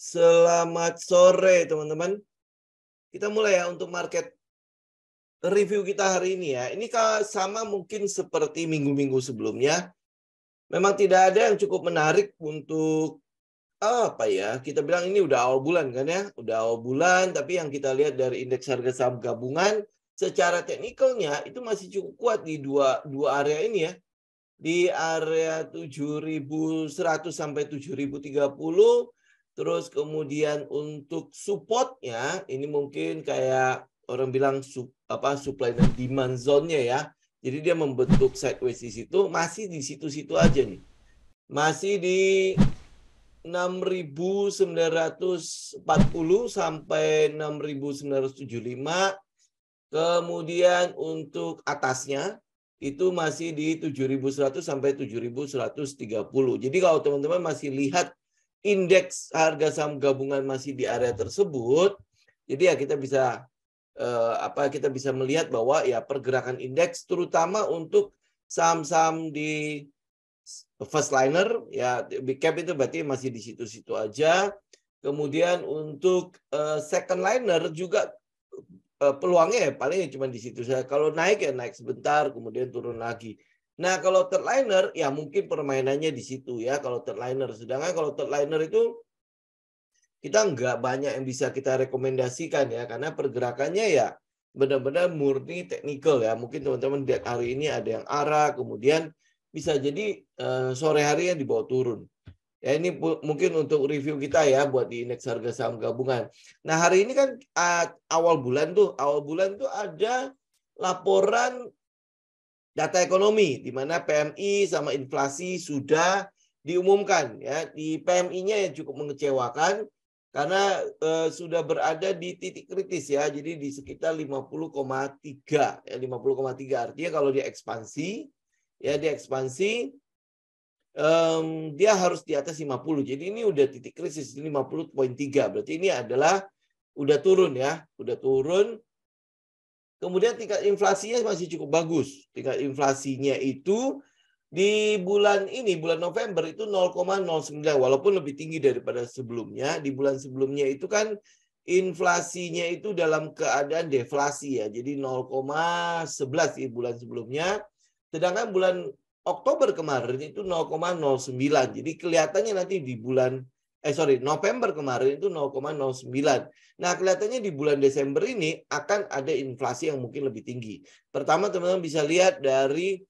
Selamat sore teman-teman. Kita mulai ya untuk market review kita hari ini ya. Ini sama mungkin seperti minggu-minggu sebelumnya. Memang tidak ada yang cukup menarik untuk apa ya? Kita bilang ini udah awal bulan kan ya. Udah awal bulan tapi yang kita lihat dari indeks harga saham gabungan secara teknikalnya itu masih cukup kuat di dua area ini ya. Di area 7.100 sampai 7.030. Terus kemudian untuk supportnya ini mungkin kayak orang bilang supply dan demand zone-nya ya. Jadi dia membentuk sideways di situ, masih di situ-situ aja nih. Masih di 6.940 sampai 6.975. Kemudian untuk atasnya itu masih di 7.100 sampai 7.130. Jadi kalau teman-teman masih lihat indeks harga saham gabungan masih di area tersebut, jadi ya kita bisa kita bisa melihat bahwa ya pergerakan indeks terutama untuk saham-saham di first liner ya big cap itu berarti masih di situ-situ aja. Kemudian untuk second liner juga peluangnya ya paling cuma di situ saja. Kalau naik ya naik sebentar kemudian turun lagi. Nah, kalau third liner ya mungkin permainannya di situ ya kalau third liner. Sedangkan kalau third liner itu kita nggak banyak yang bisa kita rekomendasikan ya karena pergerakannya ya benar-benar murni teknikal ya. Mungkin teman-teman lihat hari ini ada yang arah, kemudian bisa jadi sore hari yang dibawa turun. Ya ini mungkin untuk review kita ya buat di indeks harga saham gabungan. Nah, hari ini kan awal bulan tuh ada laporan data ekonomi di mana PMI sama inflasi sudah diumumkan ya. Di PMI-nya yang cukup mengecewakan karena sudah berada di titik kritis ya. Jadi di sekitar 50,3 ya 50,3 artinya kalau dia ekspansi dia harus di atas 50. Jadi ini udah titik krisis 50,3. Berarti ini adalah udah turun ya, udah turun. Kemudian tingkat inflasinya masih cukup bagus. Tingkat inflasinya itu di bulan ini, bulan November itu 0,09 walaupun lebih tinggi daripada sebelumnya. Di bulan sebelumnya itu kan inflasinya itu dalam keadaan deflasi ya. Jadi 0,11 di bulan sebelumnya. Sedangkan bulan Oktober kemarin itu 0,09. Jadi kelihatannya nanti di November kemarin itu 0,09. Nah, kelihatannya di bulan Desember ini akan ada inflasi yang mungkin lebih tinggi. Pertama, teman-teman bisa lihat dari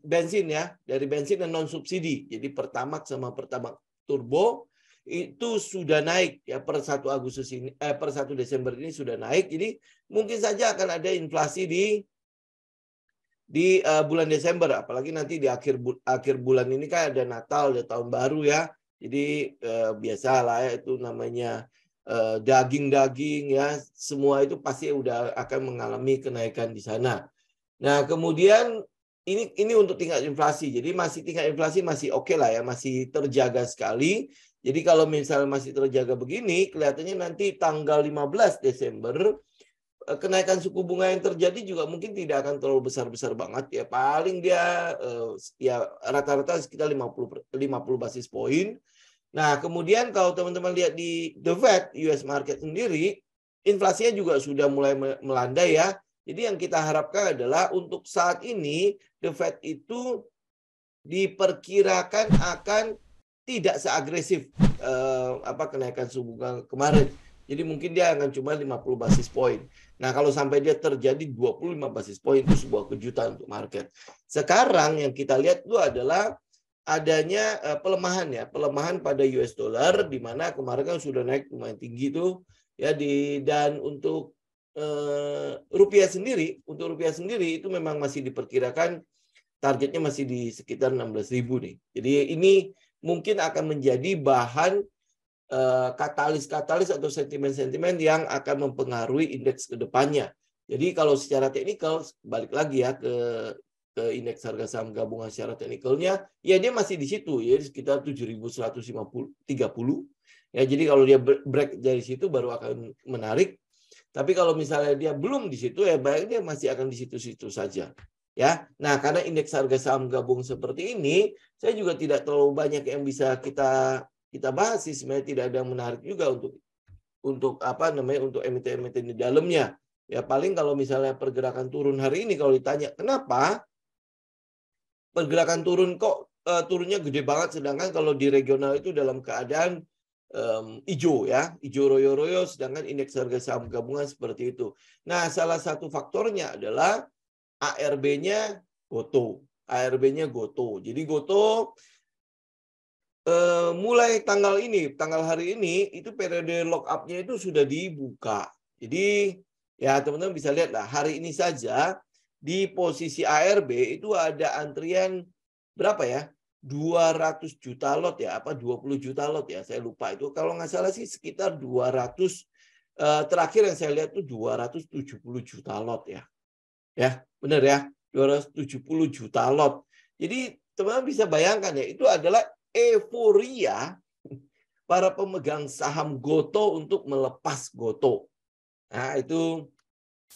bensin ya, dari bensin dan non subsidi. Jadi Pertamax sama Pertamax Turbo itu sudah naik ya per 1 Agustus ini per 1 Desember ini sudah naik. Jadi mungkin saja akan ada inflasi di bulan Desember, apalagi nanti di akhir bulan ini kan ada Natal, ada tahun baru ya. Jadi biasalah ya itu namanya daging-daging ya, semua itu pasti udah akan mengalami kenaikan di sana. Nah, kemudian ini untuk tingkat inflasi. Jadi tingkat inflasi masih oke lah ya, masih terjaga sekali. Jadi kalau misalnya masih terjaga begini, kelihatannya nanti tanggal 15 Desember kenaikan suku bunga yang terjadi juga mungkin tidak akan terlalu besar-besar banget ya. Paling dia ya rata-rata sekitar 50 basis poin. Nah, kemudian kalau teman-teman lihat di The Fed US market sendiri, inflasinya juga sudah mulai melandai ya. Jadi yang kita harapkan adalah untuk saat ini The Fed itu diperkirakan akan tidak seagresif kenaikan suku bunga kemarin. Jadi mungkin dia akan cuma 50 basis poin. Nah, kalau sampai dia terjadi 25 basis poin itu sebuah kejutan untuk market. Sekarang yang kita lihat itu adalah adanya pelemahan pada US dollar di mana kemarin kan sudah naik lumayan tinggi tuh ya dan untuk rupiah sendiri itu memang masih diperkirakan targetnya masih di sekitar 16.000 nih. Jadi ini mungkin akan menjadi bahan katalis atau sentimen-sentimen yang akan mempengaruhi indeks ke depannya. Jadi kalau secara teknikal balik lagi ya ke indeks harga saham gabungan secara teknikalnya, ya dia masih di situ ya sekitar 7.130. Ya jadi kalau dia break dari situ baru akan menarik. Tapi kalau misalnya dia belum di situ ya baik dia masih akan di situ-situ saja. Ya. Nah, karena indeks harga saham gabung seperti ini, saya juga tidak terlalu banyak yang bisa kita kita bahas sih sebenarnya tidak ada yang menarik juga untuk apa namanya untuk emiten-emiten di dalamnya. Ya paling kalau misalnya pergerakan turun hari ini kalau ditanya kenapa pergerakan turun kok turunnya gede banget, sedangkan kalau di regional itu dalam keadaan hijau ya, hijau royo-royo, sedangkan indeks harga saham gabungan seperti itu. Nah, salah satu faktornya adalah ARB-nya Gotoh. ARB-nya Gotoh. Jadi Gotoh mulai tanggal hari ini itu periode lock up-nya itu sudah dibuka. Jadi ya teman-teman bisa lihat lah hari ini saja di posisi ARB itu ada antrian berapa ya? 200 juta lot ya, apa 20 juta lot ya, saya lupa itu. Kalau nggak salah sih sekitar 200, terakhir yang saya lihat itu 270 juta lot ya. Ya, benar ya, 270 juta lot. Jadi teman-teman bisa bayangkan ya, itu adalah euforia para pemegang saham Gotoh untuk melepas Gotoh. Nah, itu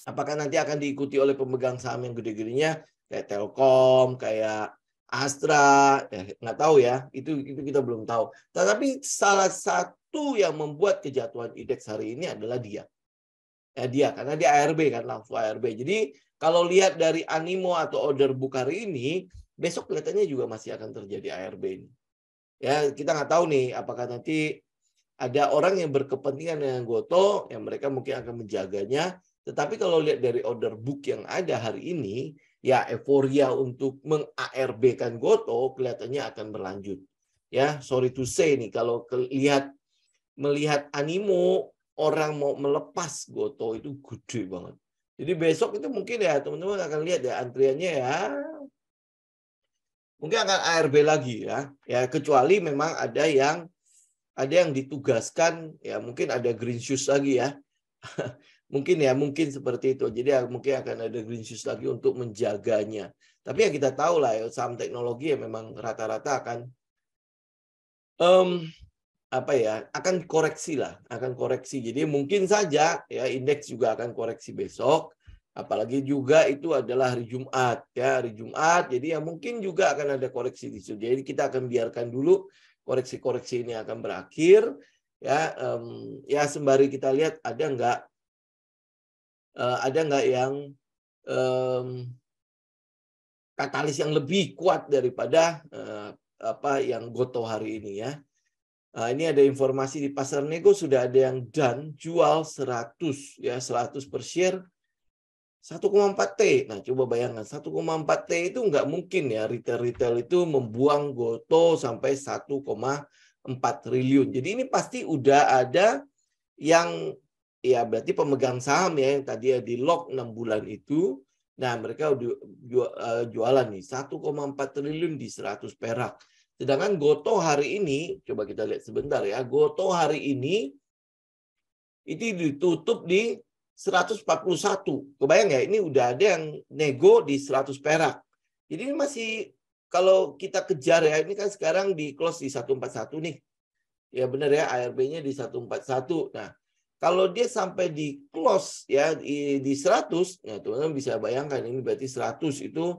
apakah nanti akan diikuti oleh pemegang saham yang gede-gedenya kayak Telkom, kayak Astra, nggak tahu ya, itu kita belum tahu. Tetapi salah satu yang membuat kejatuhan indeks hari ini adalah dia. Ya dia, karena dia ARB kan, langsung ARB. Jadi kalau lihat dari animo atau order book hari ini, besok kelihatannya juga masih akan terjadi ARB ini. Ya kita nggak tahu nih, apakah nanti ada orang yang berkepentingan dengan Gotoh, yang mereka mungkin akan menjaganya. Tetapi kalau lihat dari order book yang ada hari ini, ya euforia untuk meng-ARB-kan Gotoh kelihatannya akan berlanjut. Ya, sorry to say nih, kalau melihat animo orang mau melepas Gotoh itu gede banget. Jadi besok itu mungkin ya teman-teman akan lihat ya antriannya ya mungkin akan ARB lagi ya. Ya kecuali memang ada yang ditugaskan ya mungkin ada green shoes lagi ya. mungkin seperti itu. Jadi mungkin akan ada green shoes lagi untuk menjaganya. Tapi ya kita tahu lah ya saham teknologi ya memang rata-rata akan akan koreksi lah, akan koreksi. Jadi mungkin saja ya indeks juga akan koreksi besok. Apalagi juga itu adalah hari Jumat ya, hari Jumat. Jadi ya mungkin juga akan ada koreksi di situ. Jadi kita akan biarkan dulu koreksi-koreksi ini akan berakhir ya. Ya sembari kita lihat ada nggak yang katalis yang lebih kuat daripada yang Gotoh hari ini ya. Nah, ini ada informasi di pasar nego sudah ada yang done jual 100 ya 100 per share 1,4 T. Nah, coba bayangkan 1,4 T itu nggak mungkin ya retail itu membuang Gotoh sampai 1,4 triliun. Jadi ini pasti udah ada yang ya berarti pemegang saham ya yang tadi ya di lock 6 bulan itu. Nah, mereka udah jualan nih 1,4 triliun di 100 perak. Sedangkan Gotoh hari ini, coba kita lihat sebentar ya. Gotoh hari ini itu ditutup di 141. Kebayang ya, ini udah ada yang nego di 100 perak. Jadi ini masih, kalau kita kejar ya, ini kan sekarang di close di 141 nih. Ya benar ya, ARB-nya di 141. Nah, kalau dia sampai di close ya di 100, ya teman-teman bisa bayangkan ini berarti 100 itu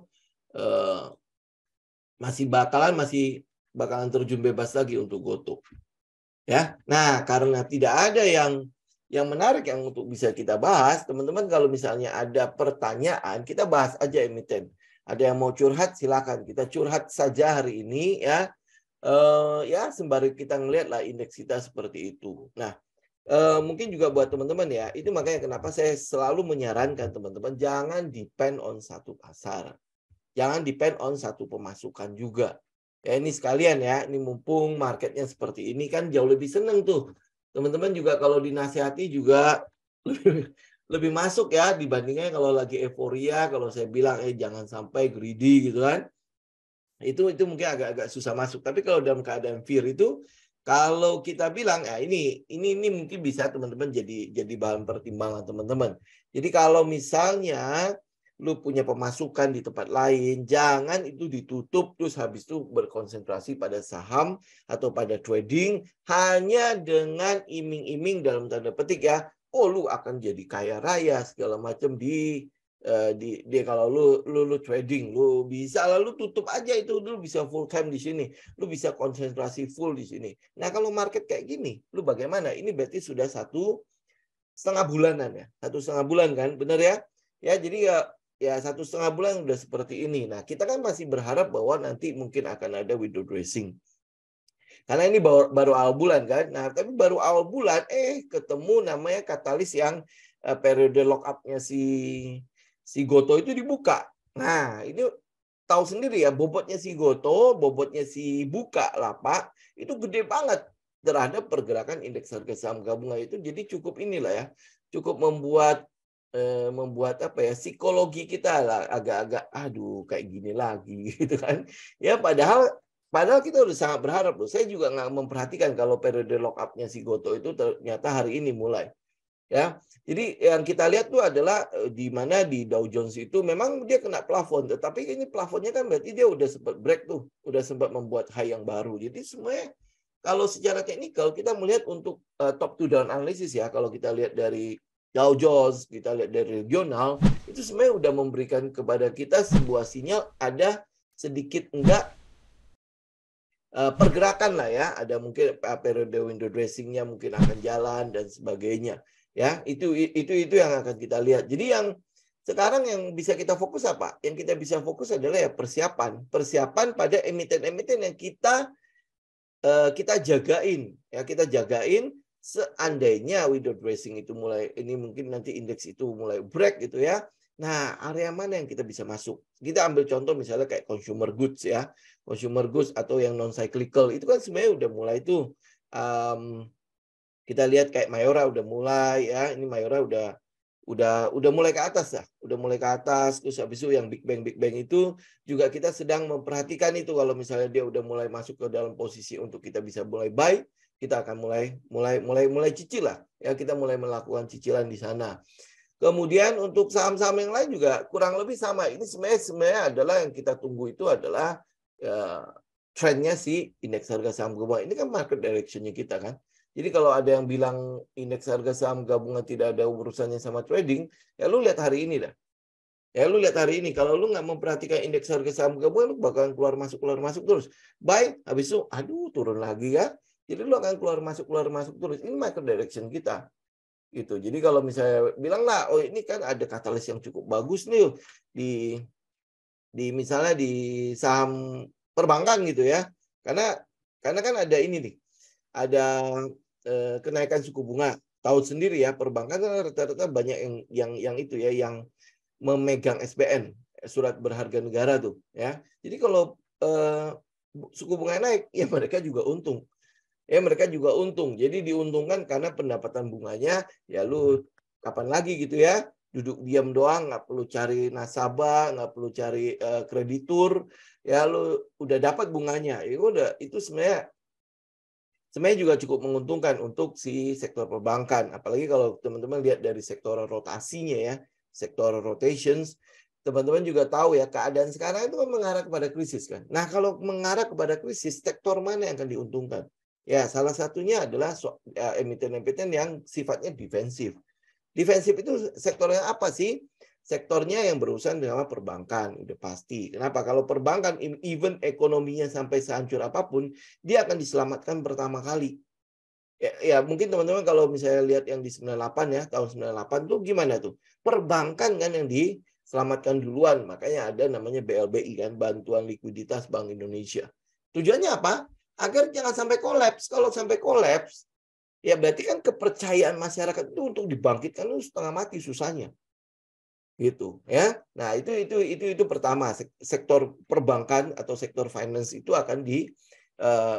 masih bakalan terjun bebas lagi untuk Gotoh. Ya. Nah, karena tidak ada yang menarik yang untuk bisa kita bahas, teman-teman kalau misalnya ada pertanyaan, kita bahas aja emiten. Ada yang mau curhat silakan, kita curhat saja hari ini ya. Ya sembari kita ngelihat lah indeks kita seperti itu. Nah, mungkin juga buat teman-teman ya, itu makanya kenapa saya selalu menyarankan teman-teman jangan depend on satu pasar. Jangan depend on satu pemasukan juga. Ya ini sekalian ya, ini mumpung marketnya seperti ini kan jauh lebih seneng tuh. Teman-teman juga kalau dinasihati juga lebih masuk ya dibandingnya kalau lagi euforia, kalau saya bilang jangan sampai greedy gitu kan. Itu mungkin agak-agak susah masuk. Tapi kalau dalam keadaan fear itu kalau kita bilang ya ini mungkin bisa teman-teman jadi bahan pertimbangan teman-teman. Jadi kalau misalnya lu punya pemasukan di tempat lain, jangan itu ditutup terus habis itu berkonsentrasi pada saham atau pada trading hanya dengan iming-iming dalam tanda petik ya, oh lu akan jadi kaya raya segala macam di Dia kalau lu trading, lu bisa lalu tutup aja itu, lu bisa full time di sini, lu bisa konsentrasi full di sini. Nah kalau market kayak gini, lu bagaimana? Ini berarti sudah 1,5 bulanan ya, 1,5 bulan kan, benar ya? Ya jadi ya 1,5 bulan udah seperti ini. Nah kita kan masih berharap bahwa nanti mungkin akan ada window dressing. Karena ini baru awal bulan kan. Nah, tapi baru awal bulan ketemu namanya katalis yang periode lock up-nya si Goto itu dibuka. Nah, ini tahu sendiri ya, bobotnya si Goto, bobotnya si Bukalapak itu gede banget terhadap pergerakan indeks harga saham gabungan itu. Jadi cukup inilah ya, cukup membuat apa ya, psikologi kita lah agak-agak aduh kayak gini lagi gitu kan. Ya Padahal kita udah sangat berharap loh. Saya juga nggak memperhatikan kalau periode lock up-nya si Goto itu ternyata hari ini mulai. Ya, jadi yang kita lihat tuh adalah di mana di Dow Jones itu memang dia kena plafon, tetapi ini plafonnya kan berarti dia udah sempat break tuh, udah sempat membuat high yang baru. Jadi semuanya kalau secara teknikal kita melihat untuk top to down analisis ya, kalau kita lihat dari Dow Jones, kita lihat dari regional, itu sebenarnya udah memberikan kepada kita sebuah sinyal ada sedikit enggak pergerakan lah ya, ada mungkin periode window dressing-nya mungkin akan jalan dan sebagainya ya. Itu yang akan kita lihat. Jadi yang sekarang yang bisa kita fokus apa? Yang kita bisa fokus adalah ya persiapan pada emiten-emiten yang kita jagain ya, kita jagain seandainya window dressing itu mulai, ini mungkin nanti indeks itu mulai break gitu ya. Nah, area mana yang kita bisa masuk? Kita ambil contoh misalnya kayak consumer goods ya. Consumer goods atau yang non cyclical itu kan sebenarnya udah mulai tuh. Kita lihat kayak Mayora udah mulai ya. Ini Mayora udah mulai ke atas lah. Udah mulai ke atas, terus habis itu yang Big Bang itu juga kita sedang memperhatikan itu, kalau misalnya dia udah mulai masuk ke dalam posisi untuk kita bisa mulai buy, kita akan mulai cicil lah. Ya, kita mulai melakukan cicilan di sana. Kemudian untuk saham-saham yang lain juga kurang lebih sama. Ini sebenarnya adalah yang kita tunggu itu adalah trennya si indeks harga saham gabungan. Ini kan market direction-nya kita kan. Jadi kalau ada yang bilang indeks harga saham gabungan tidak ada urusannya sama trading, ya lu lihat hari ini dah. Ya lu lihat hari ini, kalau lu nggak memperhatikan indeks harga saham gabungan, lu bakalan keluar masuk terus. Buy, habis itu aduh turun lagi ya. Jadi lu akan keluar masuk terus. Ini market direction kita. Gitu. Jadi kalau misalnya bilang lah, oh ini kan ada katalis yang cukup bagus nih di misalnya di saham perbankan gitu ya. Karena kan ada ini nih. Ada kenaikan suku bunga. Tahu sendiri ya, perbankan kan rata-rata banyak yang itu ya, yang memegang SBN, surat berharga negara tuh ya. Jadi kalau suku bunga naik, ya mereka juga untung. Mereka juga untung. Jadi diuntungkan karena pendapatan bunganya, ya lu kapan lagi gitu ya, duduk diam doang, nggak perlu cari nasabah, nggak perlu cari kreditur, ya lu udah dapat bunganya. Itu sebenarnya juga cukup menguntungkan untuk si sektor perbankan. Apalagi kalau teman-teman lihat dari sektor rotasinya ya, sektor rotations, teman-teman juga tahu ya, keadaan sekarang itu kan mengarah kepada krisis kan. Nah, kalau mengarah kepada krisis, sektor mana yang akan diuntungkan? Ya, salah satunya adalah emiten-emiten yang sifatnya defensif. Defensif itu sektornya apa sih? Sektornya yang berurusan dengan perbankan, udah pasti. Kenapa? Kalau perbankan, even ekonominya sampai sehancur apapun, dia akan diselamatkan pertama kali. Ya mungkin teman-teman kalau misalnya lihat yang di 98 ya, tahun 98 tuh gimana tuh? Perbankan kan yang diselamatkan duluan. Makanya ada namanya BLBI kan, Bantuan Likuiditas Bank Indonesia. Tujuannya apa? Agar jangan sampai kolaps. Kalau sampai kolaps, ya berarti kan kepercayaan masyarakat itu untuk dibangkitkan itu setengah mati susahnya. Gitu ya. Nah, itu pertama, sektor perbankan atau sektor finance itu akan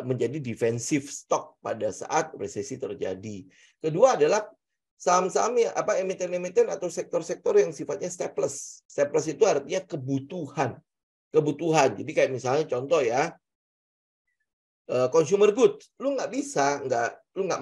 menjadi defensive stock pada saat resesi terjadi. Kedua adalah saham-saham emiten-emiten atau sektor-sektor yang sifatnya staples. Staples itu artinya kebutuhan. Jadi kayak misalnya contoh ya, consumer goods, lu nggak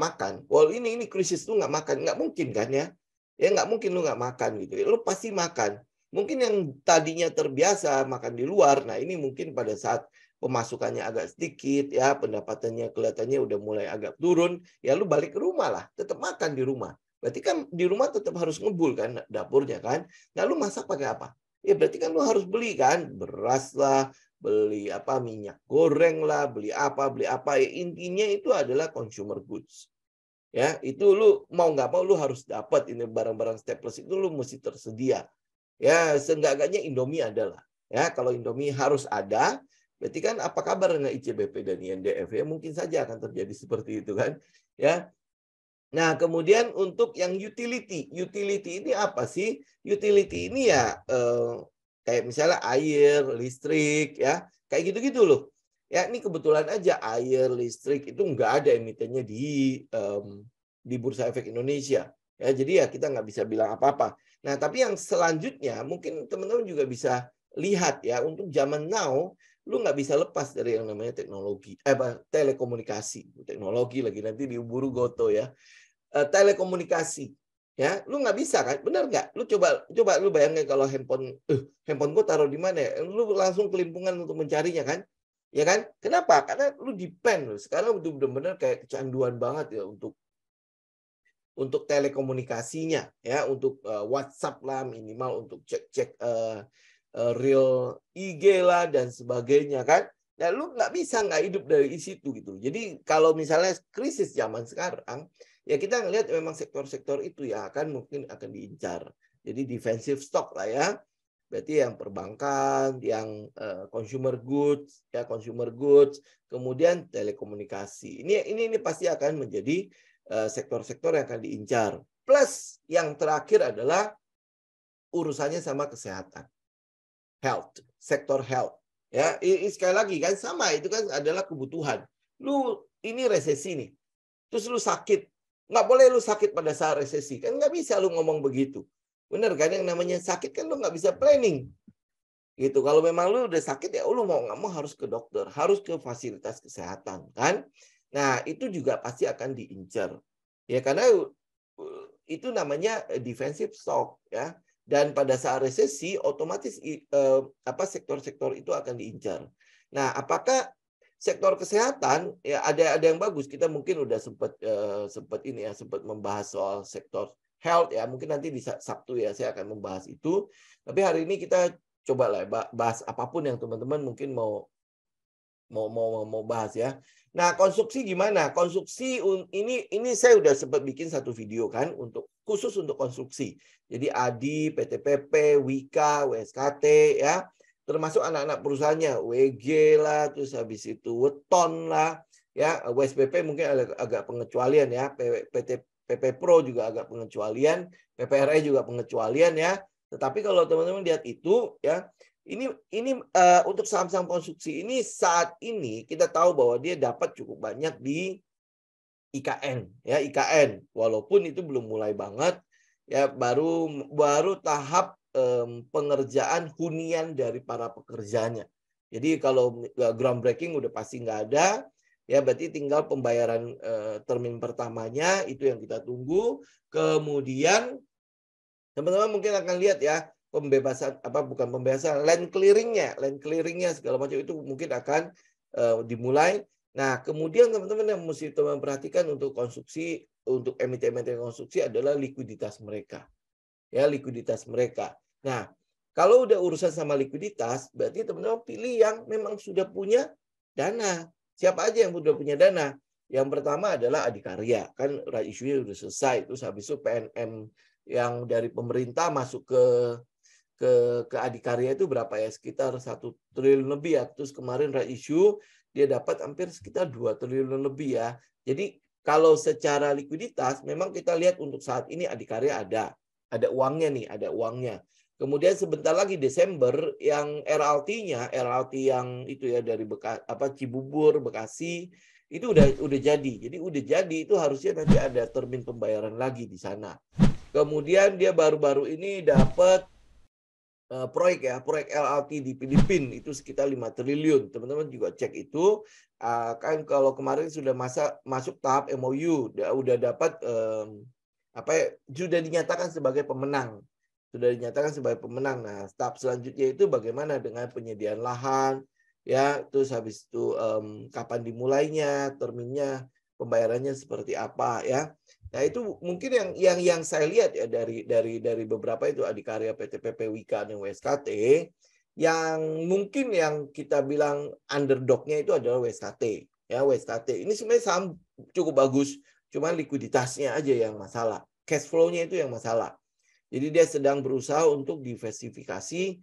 makan. Well, ini krisis lu nggak makan, nggak mungkin kan ya? Ya nggak mungkin lu nggak makan gitu. Lu pasti makan. Mungkin yang tadinya terbiasa makan di luar, nah ini mungkin pada saat pemasukannya agak sedikit ya, pendapatannya kelihatannya udah mulai agak turun, ya lu balik ke rumah lah, tetap makan di rumah. Berarti kan di rumah tetap harus ngebul kan dapurnya kan. Nah, lu masak pakai apa? Ya berarti kan lu harus beli kan beras lah, beli apa minyak goreng lah, beli apa. Ya, intinya itu adalah consumer goods. Ya, itu lu mau nggak mau lu harus dapat ini barang-barang staples itu lu mesti tersedia. Ya, seenggak-enggaknya Indomie adalah. Ya, kalau Indomie harus ada, berarti kan apa kabar dengan ICBP dan INDF? Ya, mungkin saja akan terjadi seperti itu kan. Ya. Nah, kemudian untuk yang utility. Utility ini apa sih? Utility ini ya kayak misalnya air, listrik, ya. Kayak gitu-gitu loh. Ya, ini kebetulan aja air, listrik itu nggak ada emitennya di Bursa Efek Indonesia. Ya, jadi ya kita nggak bisa bilang apa-apa. Nah, tapi yang selanjutnya mungkin teman-teman juga bisa lihat ya, untuk zaman now, lu nggak bisa lepas dari yang namanya teknologi, telekomunikasi. Teknologi lagi nanti diuburu goto ya. Telekomunikasi. Ya, lu nggak bisa kan? Benar nggak? Lu coba lu bayangin kalau handphone gua taruh di mana ya? Lu langsung kelimpungan untuk mencarinya kan? Ya kan? Kenapa? Karena lu depend. Sekarang udah benar-benar kayak kecanduan banget ya untuk telekomunikasinya ya, untuk WhatsApp lah minimal untuk cek-cek real IG lah dan sebagainya kan. Nah, lu nggak bisa nggak hidup dari situ gitu. Jadi kalau misalnya krisis zaman sekarang, ya kita ngelihat memang sektor-sektor itu ya mungkin akan diincar. Jadi defensive stock lah ya. Berarti yang perbankan, yang consumer goods, kemudian telekomunikasi. Ini pasti akan menjadi sektor-sektor yang akan diincar. Plus yang terakhir adalah urusannya sama kesehatan. Health, sektor health. Ya, sekali lagi kan sama, itu kan adalah kebutuhan. Lu ini resesi nih. Terus lu sakit. Nggak boleh lu sakit pada saat resesi. Kan nggak bisa lu ngomong begitu. Bener kan, yang namanya sakit kan lu nggak bisa planning. Gitu. Kalau memang lu udah sakit ya lu mau nggak mau harus ke dokter, harus ke fasilitas kesehatan kan. Nah, itu juga pasti akan diincar. Ya karena itu namanya defensive stock ya. Dan pada saat resesi otomatis sektor-sektor itu akan diincar. Nah, apakah sektor kesehatan ya ada yang bagus. Kita mungkin udah sempat membahas soal sektor health ya. Mungkin nanti di Sabtu ya saya akan membahas itu. Tapi hari ini kita coba lah bahas apapun yang teman-teman mungkin mau bahas ya. Nah, konstruksi gimana? Konstruksi ini saya udah sempat bikin satu video kan khusus untuk konstruksi. Jadi ADI, PTPP, Wika, WSKT ya, termasuk anak-anak perusahaannya, WG lah, terus habis itu Weton lah, ya, WSBP mungkin agak pengecualian ya, PP Pro juga agak pengecualian, PPRE juga pengecualian ya. Tetapi kalau teman-teman lihat itu ya, ini untuk saham-saham konstruksi ini saat ini kita tahu bahwa dia dapat cukup banyak di IKN ya, IKN walaupun itu belum mulai banget ya, baru tahap pengerjaan hunian dari para pekerjanya. Jadi kalau groundbreaking udah pasti nggak ada ya, berarti tinggal pembayaran termin pertamanya itu yang kita tunggu. Kemudian teman-teman mungkin akan lihat ya, land clearingnya segala macam itu mungkin akan dimulai. Nah, kemudian teman-teman yang mesti teman perhatikan untuk konstruksi, untuk emiten-emiten konstruksi adalah likuiditas mereka. Ya, likuiditas mereka. Nah, kalau udah urusan sama likuiditas, berarti teman-teman pilih yang memang sudah punya dana. Siapa aja yang sudah punya dana? Yang pertama adalah Adikarya, kan right issue-nya sudah selesai. Terus habis itu PNM yang dari pemerintah masuk ke Adikarya itu berapa ya, sekitar 1 triliun lebih ya. Terus kemarin right issue dia dapat hampir sekitar 2 triliun lebih ya. Jadi kalau secara likuiditas memang kita lihat untuk saat ini Adikarya ada uangnya nih, ada uangnya. Kemudian sebentar lagi Desember yang RLT yang itu ya dari Cibubur, Bekasi itu udah jadi. Jadi udah jadi itu harusnya nanti ada termin pembayaran lagi di sana. Kemudian dia baru-baru ini dapat proyek LRT di Filipina itu sekitar 5 triliun. Teman-teman juga cek itu. Kan kalau kemarin sudah masuk tahap MOU, udah dapat sudah dinyatakan sebagai pemenang. Nah, tahap selanjutnya itu bagaimana dengan penyediaan lahan, ya, terus habis itu kapan dimulainya, terminnya. pembayarannya seperti apa ya. Nah, itu mungkin yang saya lihat ya dari beberapa itu Adikarya, PTPP, Wika, dan WSKT, yang mungkin yang kita bilang underdog-nya itu adalah WSKT. Ya, WSKT ini sebenarnya saham cukup bagus, cuma likuiditasnya aja yang masalah. Cash flow-nya itu yang masalah. Jadi dia sedang berusaha untuk diversifikasi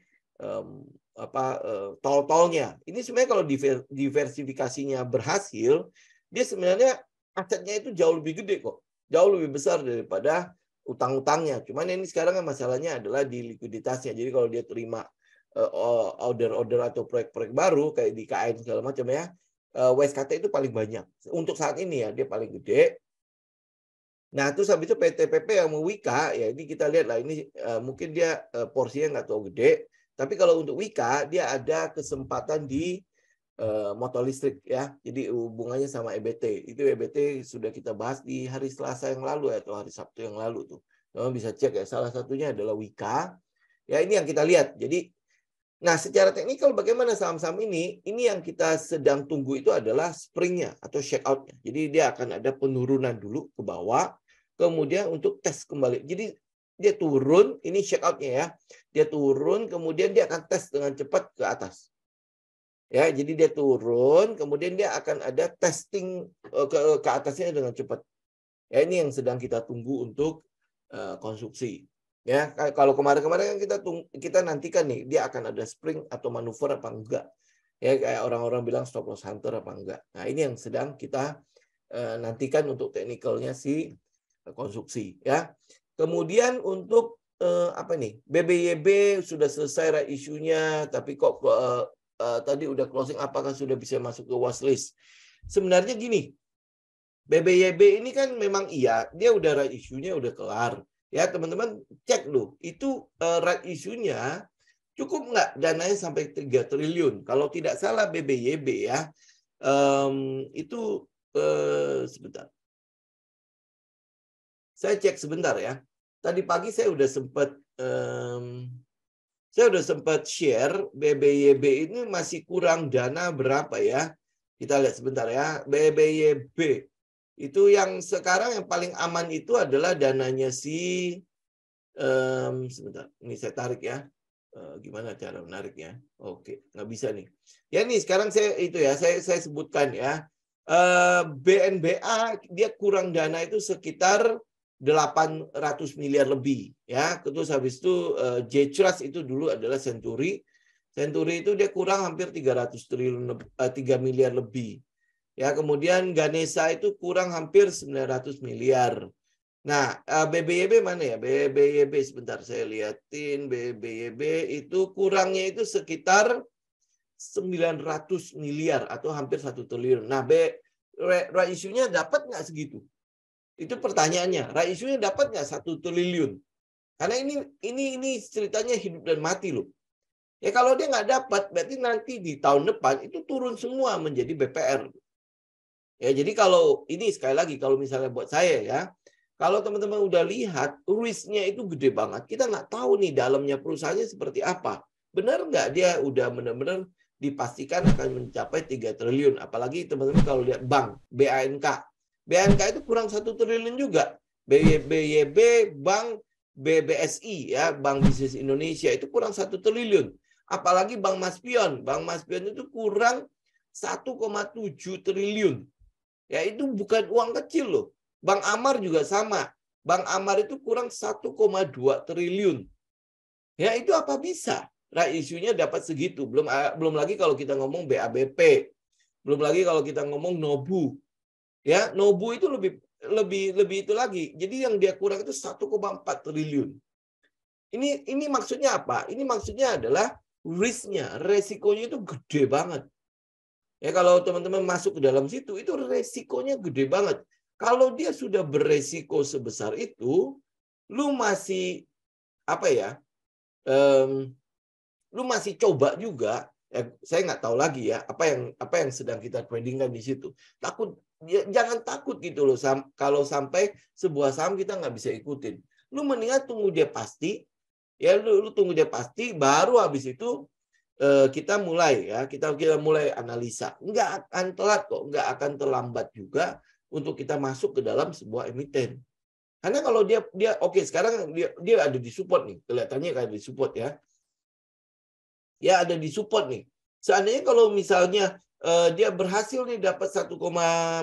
tol-tolnya. Ini sebenarnya kalau diversifikasinya berhasil, dia sebenarnya asetnya itu jauh lebih gede kok. Jauh lebih besar daripada utang-utangnya. Cuman ini sekarang kan masalahnya adalah di likuiditasnya. Jadi kalau dia terima order-order atau proyek-proyek baru kayak di KN segala macam ya, WSKT itu paling banyak. Untuk saat ini ya, dia paling gede. Nah, terus habis itu PTPP yang Wika, ya ini kita lihat lah, ini mungkin dia porsinya nggak terlalu gede. Tapi kalau untuk Wika, dia ada kesempatan di motor listrik ya. Jadi hubungannya sama EBT. Itu EBT sudah kita bahas di hari Selasa yang lalu atau hari Sabtu yang lalu tuh. Kamu bisa cek ya, salah satunya adalah Wika. Ya ini yang kita lihat. Jadi, nah secara teknikal bagaimana saham-saham ini? Ini yang kita sedang tunggu itu adalah springnya atau shake out-nya. Jadi dia akan ada penurunan dulu ke bawah. Kemudian untuk tes kembali. Jadi dia turun, ini shake out-nya ya. Dia turun, kemudian dia akan tes dengan cepat ke atas. Ya, jadi dia turun, kemudian dia akan ada testing ke atasnya dengan cepat. Ya, ini yang sedang kita tunggu untuk konstruksi. Ya, kalau kemarin-kemarin kan kita nantikan nih, dia akan ada spring atau manuver apa enggak. Ya, kayak orang-orang bilang stop loss hunter apa enggak. Nah, ini yang sedang kita nantikan untuk teknikalnya si konstruksi ya. Kemudian untuk apa nih? BBYB sudah selesai isunya, tapi kok tadi udah closing, apakah sudah bisa masuk ke watchlist? Sebenarnya gini, BBYB ini kan memang iya, dia udah right isunya udah kelar. Ya teman-teman cek loh, itu right isunya cukup nggak dananya sampai 3 triliun. Kalau tidak salah BBYB ya, itu sebentar. Saya cek sebentar ya. Tadi pagi saya udah sempat share BBYB ini masih kurang dana berapa ya? Kita lihat sebentar ya. BBYB itu yang sekarang yang paling aman itu adalah dananya si sebentar. Ini saya tarik ya. Gimana cara menariknya? Oke, nggak bisa nih. Ya nih sekarang saya sebutkan ya. BNBA dia kurang dana itu sekitar 800 miliar lebih ya. Terus habis itu J-Trust itu dulu adalah Century. Century itu dia kurang hampir 300 triliun 3 miliar lebih. Ya, kemudian Ganesha itu kurang hampir 900 miliar. Nah, BBYB mana ya? BBYB sebentar saya liatin. BBYB itu kurangnya itu sekitar 900 miliar atau hampir 1 triliun. Nah, isunya dapat nggak segitu? Itu pertanyaannya. Isunya dapat nggak 1 triliun? Karena ini ceritanya hidup dan mati loh. Ya kalau dia nggak dapat, berarti nanti di tahun depan itu turun semua menjadi BPR. Ya jadi kalau ini sekali lagi kalau misalnya buat saya ya, kalau teman-teman udah lihat risk-nya itu gede banget, kita nggak tahu nih dalamnya perusahaannya seperti apa. Benar nggak dia udah benar-benar dipastikan akan mencapai 3 triliun. Apalagi teman-teman kalau lihat bank, BANK. BNK itu kurang 1 triliun juga. BYB, Bank BBSI ya, Bank Bisnis Indonesia itu kurang 1 triliun. Apalagi Bank Maspion. Bank Maspion itu kurang 1,7 triliun. Ya itu bukan uang kecil loh. Bank Amar juga sama. Bank Amar itu kurang 1,2 triliun. Ya itu apa bisa? Nah, isunya dapat segitu. Belum lagi kalau kita ngomong BABP. Belum lagi kalau kita ngomong Nobu. Ya, Nobu itu lebih itu lagi. Jadi yang dia kurang itu 1,4 triliun. Ini maksudnya apa? Ini maksudnya adalah risk-nya, resikonya itu gede banget. Ya kalau teman-teman masuk ke dalam situ, itu resikonya gede banget. Kalau dia sudah beresiko sebesar itu, lu masih apa ya? Lu masih coba juga. Ya, saya nggak tahu lagi ya apa yang sedang kita tradingkan di situ. Jangan takut gitu loh kalau sampai sebuah saham kita nggak bisa ikutin. Lu mendingan tunggu dia pasti. Ya lu tunggu dia pasti, baru habis itu kita mulai ya, kita mulai analisa. Nggak akan telat kok, nggak akan terlambat juga untuk kita masuk ke dalam sebuah emiten. Karena kalau dia oke, sekarang dia ada di support nih, kelihatannya ada di support ya. Ya ada di support nih. Seandainya kalau misalnya dia berhasil nih dapat 1,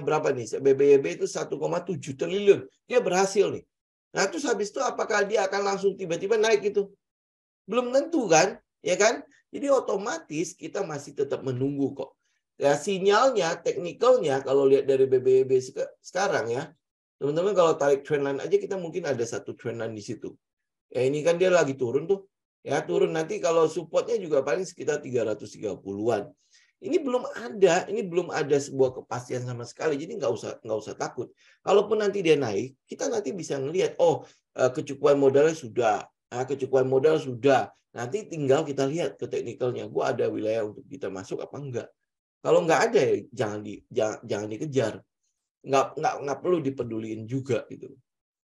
berapa nih? BBYB itu 1,7 triliun. Dia berhasil nih. Nah, terus habis itu apakah dia akan langsung tiba-tiba naik itu? Belum tentu kan? Ya kan? Jadi otomatis kita masih tetap menunggu kok. Ya, sinyalnya, teknikalnya kalau lihat dari BBYB sekarang ya, teman-teman kalau tarik trendline aja kita mungkin ada satu trendline di situ. Ya ini kan dia lagi turun tuh. Ya turun nanti kalau supportnya juga paling sekitar 330-an. Ini belum ada sebuah kepastian sama sekali. Jadi nggak usah takut. Kalaupun nanti dia naik, kita nanti bisa ngelihat kecukupan modalnya sudah, kecukupan modal sudah. Nanti tinggal kita lihat ke teknikalnya. Gua ada wilayah untuk kita masuk apa enggak. Kalau nggak ada ya jangan dikejar. Nggak perlu dipeduliin juga gitu.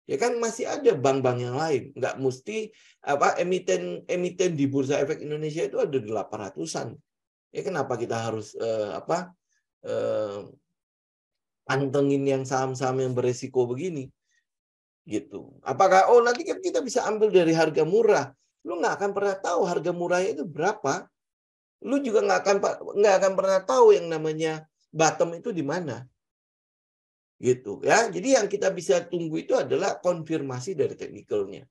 Ya kan masih ada bank-bank yang lain. Nggak mesti emiten di Bursa Efek Indonesia itu ada 800-an. Ya kenapa kita harus pantengin yang saham-saham yang beresiko begini? Gitu. Apakah nanti kita bisa ambil dari harga murah? Lu nggak akan pernah tahu harga murahnya itu berapa. Lu juga nggak akan pernah tahu yang namanya bottom itu di mana. Gitu ya. Jadi yang kita bisa tunggu itu adalah konfirmasi dari teknikalnya.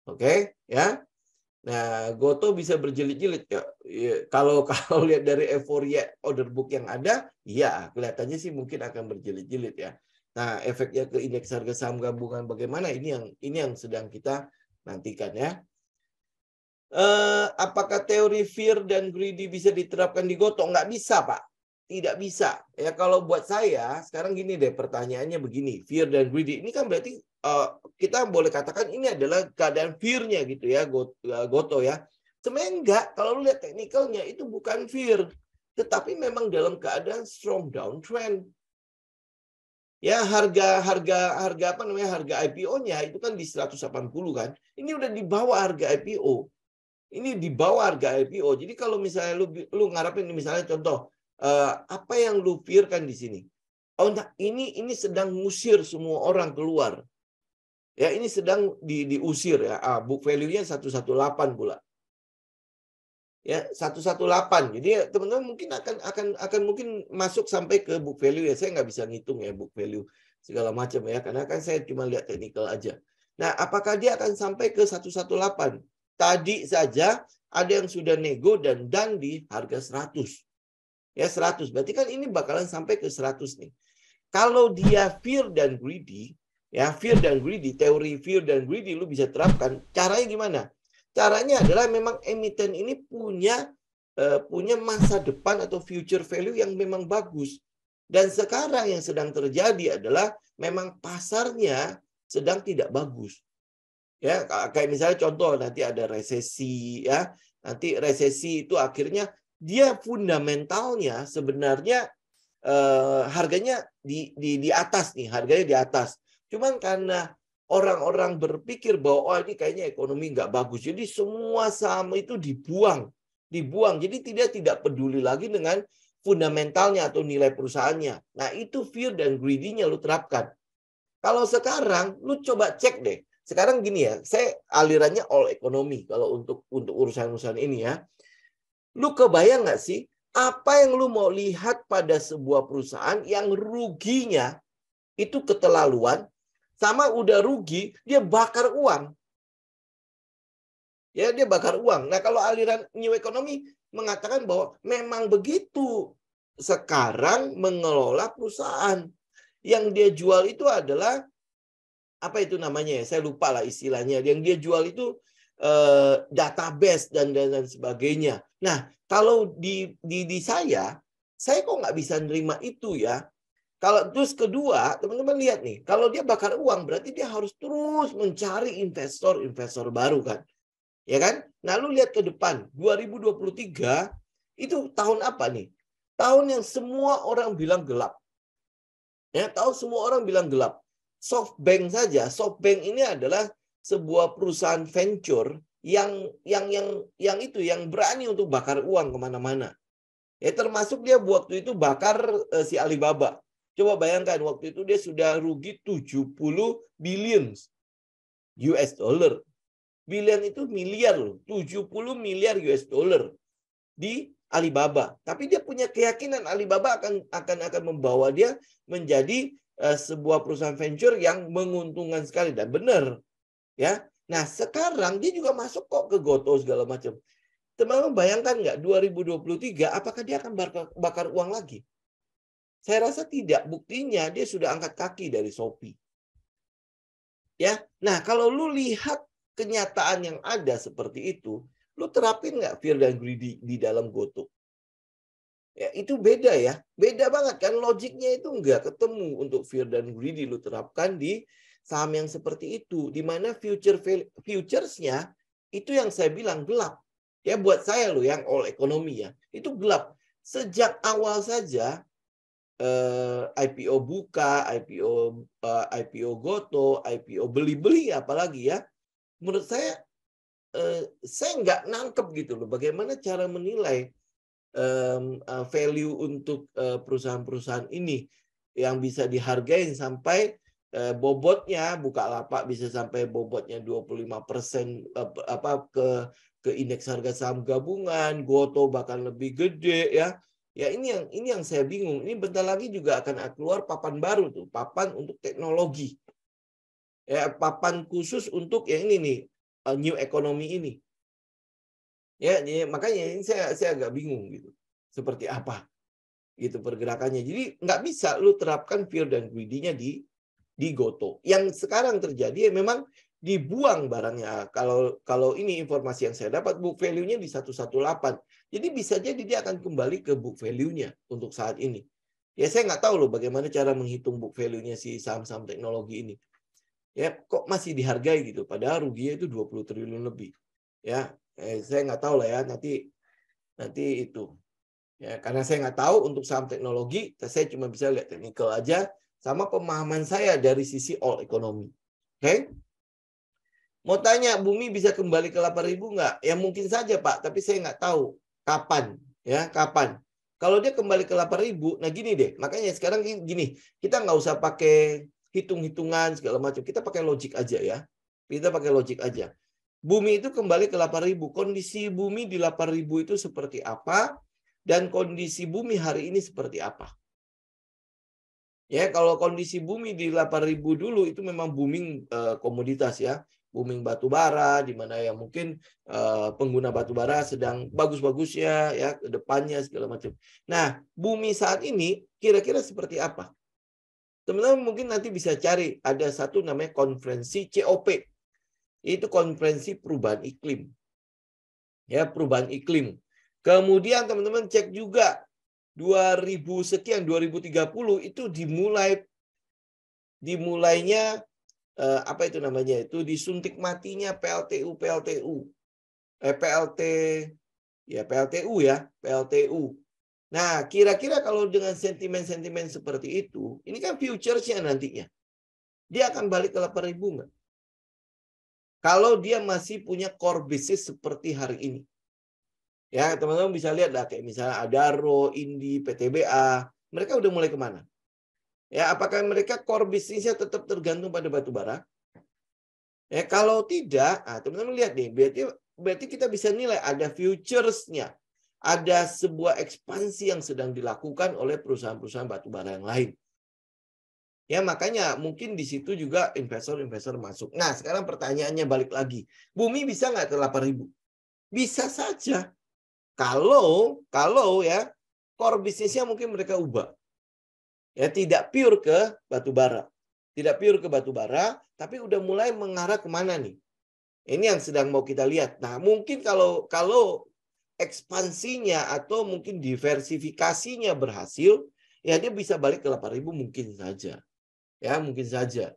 Oke, ya. Nah, Goto bisa berjilid-jilid ya. Kalau lihat dari euforia order book yang ada, ya kelihatannya sih mungkin akan berjilid-jilid ya. Nah, efeknya ke indeks harga saham gabungan bagaimana ini yang sedang kita nantikan ya. Apakah teori fear dan greedy bisa diterapkan di Goto? Nggak bisa, Pak. Tidak bisa. Ya kalau buat saya, sekarang gini deh pertanyaannya begini. Fear dan greedy. Ini kan berarti kita boleh katakan ini adalah keadaan fear-nya gitu ya, Goto ya. Sebenarnya enggak. Kalau lu lihat teknikalnya itu bukan fear. Tetapi memang dalam keadaan strong downtrend. Ya harga apa namanya harga IPO-nya itu kan di 180 kan. Ini udah di bawah harga IPO. Ini di bawah harga IPO. Jadi kalau misalnya lu ngarepin misalnya contoh apa yang lu fear-kan di sini? Oh, nah, ini sedang ngusir semua orang keluar. Ya, ini sedang diusir ya. Book value-nya 118 pula. Ya, 118. Jadi teman-teman mungkin akan mungkin masuk sampai ke book value ya. Saya nggak bisa ngitung ya book value segala macam ya karena kan saya cuma lihat teknikal aja. Nah, apakah dia akan sampai ke 118? Tadi saja ada yang sudah nego dan di harga 100. Ya 100. Berarti kan ini bakalan sampai ke 100 nih. Kalau dia fear dan greedy, ya fear dan greedy, teori fear dan greedy lu bisa terapkan. Caranya gimana? Caranya adalah memang emiten ini punya masa depan atau future value yang memang bagus. Dan sekarang yang sedang terjadi adalah memang pasarnya sedang tidak bagus. Ya, kayak misalnya contoh nanti ada resesi ya. Nanti resesi itu akhirnya dia fundamentalnya sebenarnya harganya di atas nih, harganya di atas. Cuman karena orang-orang berpikir bahwa ini kayaknya ekonomi nggak bagus, jadi semua saham itu dibuang. Jadi tidak peduli lagi dengan fundamentalnya atau nilai perusahaannya. Nah itu fear dan greedy-nya lu terapkan. Kalau sekarang lu coba cek deh. Sekarang gini ya, saya alirannya all ekonomi kalau untuk urusan-urusan ini ya. Lu kebayang nggak sih apa yang lu mau lihat pada sebuah perusahaan yang ruginya itu keterlaluan sama udah rugi dia bakar uang. Ya, dia bakar uang. Nah, kalau aliran new economy mengatakan bahwa memang begitu sekarang mengelola perusahaan yang dia jual itu adalah apa itu namanya ya? Saya lupa lah istilahnya. Yang dia jual itu database dan sebagainya. Nah, kalau di saya kok nggak bisa nerima itu ya. Kalau terus kedua, teman-teman lihat nih, kalau dia bakar uang berarti dia harus terus mencari investor baru kan. Ya kan? Nah, lu lihat ke depan, 2023 itu tahun apa nih? Tahun yang semua orang bilang gelap. Ya, tahu semua orang bilang gelap. SoftBank saja, SoftBank ini adalah sebuah perusahaan venture yang berani untuk bakar uang kemana-mana. Ya termasuk dia waktu itu bakar si Alibaba. Coba bayangkan waktu itu dia sudah rugi 70 billion US dollar. Billion itu miliar loh, 70 miliar US dollar di Alibaba. Tapi dia punya keyakinan Alibaba akan membawa dia menjadi sebuah perusahaan venture yang menguntungkan sekali, dan benar. Ya. Nah, sekarang dia juga masuk kok ke Goto segala macam. Teman-teman bayangkan nggak 2023 apakah dia akan bakar uang lagi? Saya rasa tidak. Buktinya dia sudah angkat kaki dari Shopee. Ya. Nah, kalau lu lihat kenyataan yang ada seperti itu, lu terapin nggak fear dan greedy di dalam Goto? Ya, itu beda ya. Beda banget kan, logiknya itu nggak ketemu untuk fear dan greedy lu terapkan di saham yang seperti itu, di mana futuresnya itu yang saya bilang gelap. Ya, buat saya loh yang all ekonomi ya, itu gelap. Sejak awal saja IPO buka, IPO Goto, IPO beli-beli apalagi ya. Menurut saya nggak nangkep gitu loh bagaimana cara menilai value untuk perusahaan-perusahaan ini yang bisa dihargai sampai bobotnya Bukalapak bisa sampai bobotnya 25% ke indeks harga saham gabungan, Goto bahkan lebih gede ya. Ya ini yang saya bingung. Ini bentar lagi juga akan keluar papan baru tuh, papan untuk teknologi. Ya, papan khusus untuk yang ini nih, new economy ini. Ya, makanya ini saya agak bingung gitu. Seperti apa gitu pergerakannya. Jadi nggak bisa lu terapkan fear dan greedy-nya di Goto. Yang sekarang terjadi memang dibuang barangnya. Kalau ini informasi yang saya dapat, book value-nya di 118. Jadi bisa jadi dia akan kembali ke book value-nya untuk saat ini. Ya saya nggak tahu loh bagaimana cara menghitung book value-nya si saham-saham teknologi ini. Ya kok masih dihargai gitu, padahal ruginya itu 20 triliun lebih. Ya, saya nggak tahu lah ya, nanti itu. Ya, karena saya nggak tahu untuk saham teknologi, saya cuma bisa lihat teknikal aja, sama pemahaman saya dari sisi all ekonomi. Oke? Mau tanya, bumi bisa kembali ke 8.000 nggak? Ya mungkin saja Pak, tapi saya nggak tahu kapan. Ya, kapan? Kalau dia kembali ke 8.000, nah gini deh, makanya sekarang gini, kita nggak usah pakai hitung-hitungan segala macam, kita pakai logik aja ya. Kita pakai logik aja. Bumi itu kembali ke 8.000, kondisi bumi di 8.000 itu seperti apa, dan kondisi bumi hari ini seperti apa. Ya, kalau kondisi bumi di 8.000 dulu itu memang booming komoditas ya. Booming batu bara, di mana ya mungkin pengguna batu bara sedang bagus-bagusnya ya ke depannya segala macam. Nah, bumi saat ini kira-kira seperti apa? Teman-teman mungkin nanti bisa cari, ada satu namanya konferensi COP. Itu konferensi perubahan iklim. Ya, perubahan iklim. Kemudian teman-teman cek juga 2000 sekian 2030 itu dimulainya apa itu namanya, itu disuntik matinya PLTU PLTU. Nah, kira-kira kalau dengan sentimen-sentimen seperti itu, ini kan future-nya nantinya. Dia akan balik ke 8.000 nggak? Kalau dia masih punya core business seperti hari ini. Ya, teman-teman bisa lihat lah kayak misalnya Adaro, Indi, PTBA, mereka udah mulai kemana? Ya, apakah mereka core bisnisnya tetap tergantung pada batu bara? Ya, kalau tidak, teman-teman lihat nih, berarti kita bisa nilai ada futures-nya. Ada sebuah ekspansi yang sedang dilakukan oleh perusahaan-perusahaan batu bara yang lain. Ya, makanya mungkin di situ juga investor-investor masuk. Nah, sekarang pertanyaannya balik lagi. Bumi bisa nggak ke 8.000? Bisa saja. Kalau ya, core bisnisnya mungkin mereka ubah. Ya, tidak pure ke batu bara. Tidak pure ke batu bara, tapi udah mulai mengarah kemana nih? Ini yang sedang mau kita lihat. Nah, mungkin kalau ekspansinya atau mungkin diversifikasinya berhasil, ya dia bisa balik ke 8.000 mungkin saja. Ya, mungkin saja.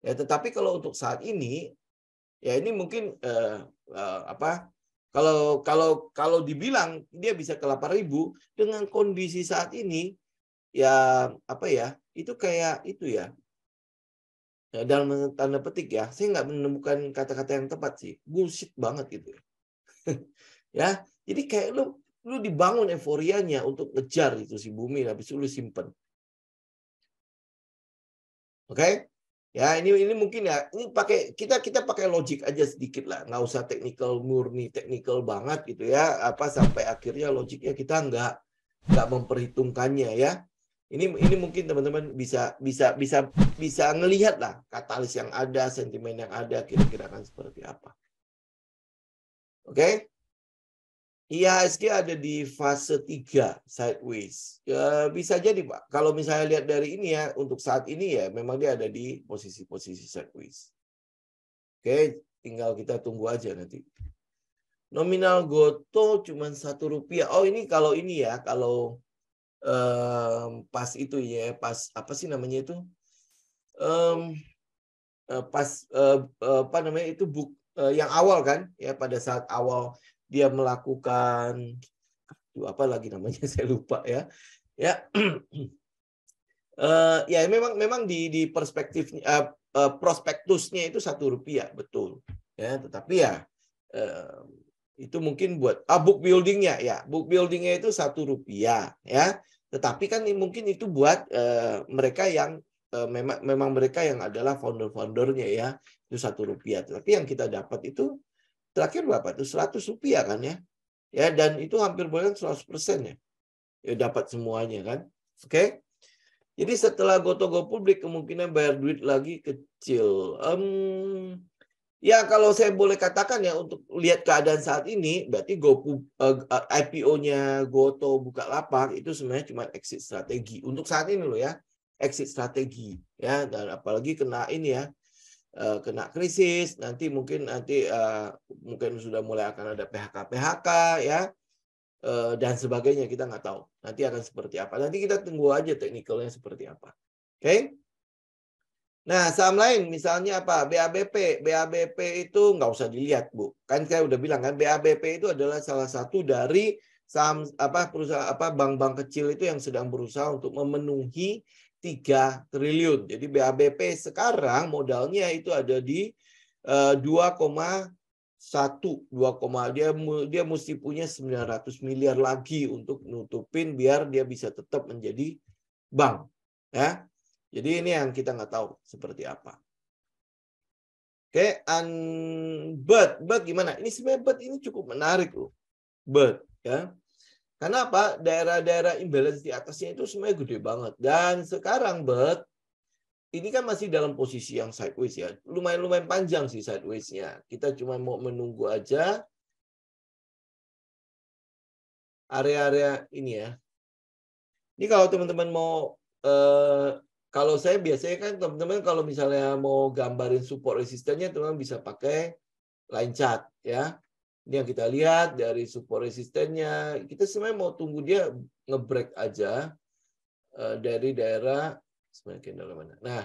Ya, tetapi kalau untuk saat ini, ya ini mungkin kalau dibilang dia bisa ke 8.000 dengan kondisi saat ini, ya apa ya? Itu kayak itu ya. Ya, dalam tanda petik ya, saya nggak menemukan kata-kata yang tepat sih. Bullshit banget gitu. Ya, jadi kayak lu dibangun euforianya untuk ngejar itu si bumi, habis itu lu simpen. Oke? Ya, ini mungkin ya, ini kita pakai logik aja sedikit lah, nggak usah murni technical banget gitu ya, sampai akhirnya logiknya kita nggak memperhitungkannya ya. Ini mungkin teman-teman bisa ngelihat lah katalis yang ada, sentimen yang ada, kira-kira akan seperti apa. Oke? IHSG ada di fase 3 sideways. Ya, bisa jadi Pak. Kalau misalnya lihat dari ini ya, untuk saat ini ya memang dia ada di posisi-posisi sideways. Oke, tinggal kita tunggu aja nanti. Nominal Goto cuma Rp1. Oh ini kalau ini ya, kalau pas itu ya, pas apa sih namanya itu? Pas apa namanya itu yang awal kan ya, pada saat awal dia melakukan apa lagi namanya saya lupa ya. Ya. Ya memang di perspektifnya prospektusnya itu Rp1 betul. Ya, tetapi ya itu mungkin buat book buildingnya ya. Book buildingnya itu Rp1 ya. Tetapi kan mungkin itu buat mereka yang memang mereka yang adalah founder-foundernya ya. Itu Rp1. Tapi yang kita dapat itu terakhir berapa? Itu Rp100 kan ya. Ya, dan itu hampir bulan 100% ya. Ya dapat semuanya kan. Oke. Jadi setelah Goto go publik kemungkinan bayar duit lagi kecil. Ya kalau saya boleh katakan ya, untuk lihat keadaan saat ini berarti IPO-nya Goto Bukalapak itu sebenarnya cuma exit strategi untuk saat ini loh ya. Exit strategi ya, dan apalagi kena ini ya. Kena krisis, mungkin sudah mulai akan ada PHK ya, dan sebagainya, kita nggak tahu nanti akan seperti apa. Nanti kita tunggu aja teknikalnya seperti apa. Oke? Nah, saham lain misalnya apa? BABP. BABP itu nggak usah dilihat, Bu. Kan saya udah bilang kan, BABP itu adalah salah satu dari saham perusahaan bank-bank kecil itu yang sedang berusaha untuk memenuhi 3 triliun. Jadi BABP sekarang modalnya itu ada di 2,1. Dia mesti punya 900 miliar lagi untuk nutupin biar dia bisa tetap menjadi bank. Ya. Jadi ini yang kita nggak tahu seperti apa. Oke, BIRT gimana? Ini sebenarnya BIRT ini cukup menarik loh. BIRT ya. Karena apa? Daerah-daerah imbalance di atasnya itu sebenarnya gede banget. Dan sekarang BIRT ini kan masih dalam posisi yang sideways ya. Lumayan panjang sih sideways-nya. Kita cuma mau menunggu aja area-area ini ya. Ini kalau teman-teman mau kalau saya biasanya kan teman-teman kalau misalnya mau gambarin support resistennya, teman-teman bisa pakai line chart ya. Ini yang kita lihat dari support resistennya. Kita sebenarnya mau tunggu dia nge-break aja dari daerah mana. Nah,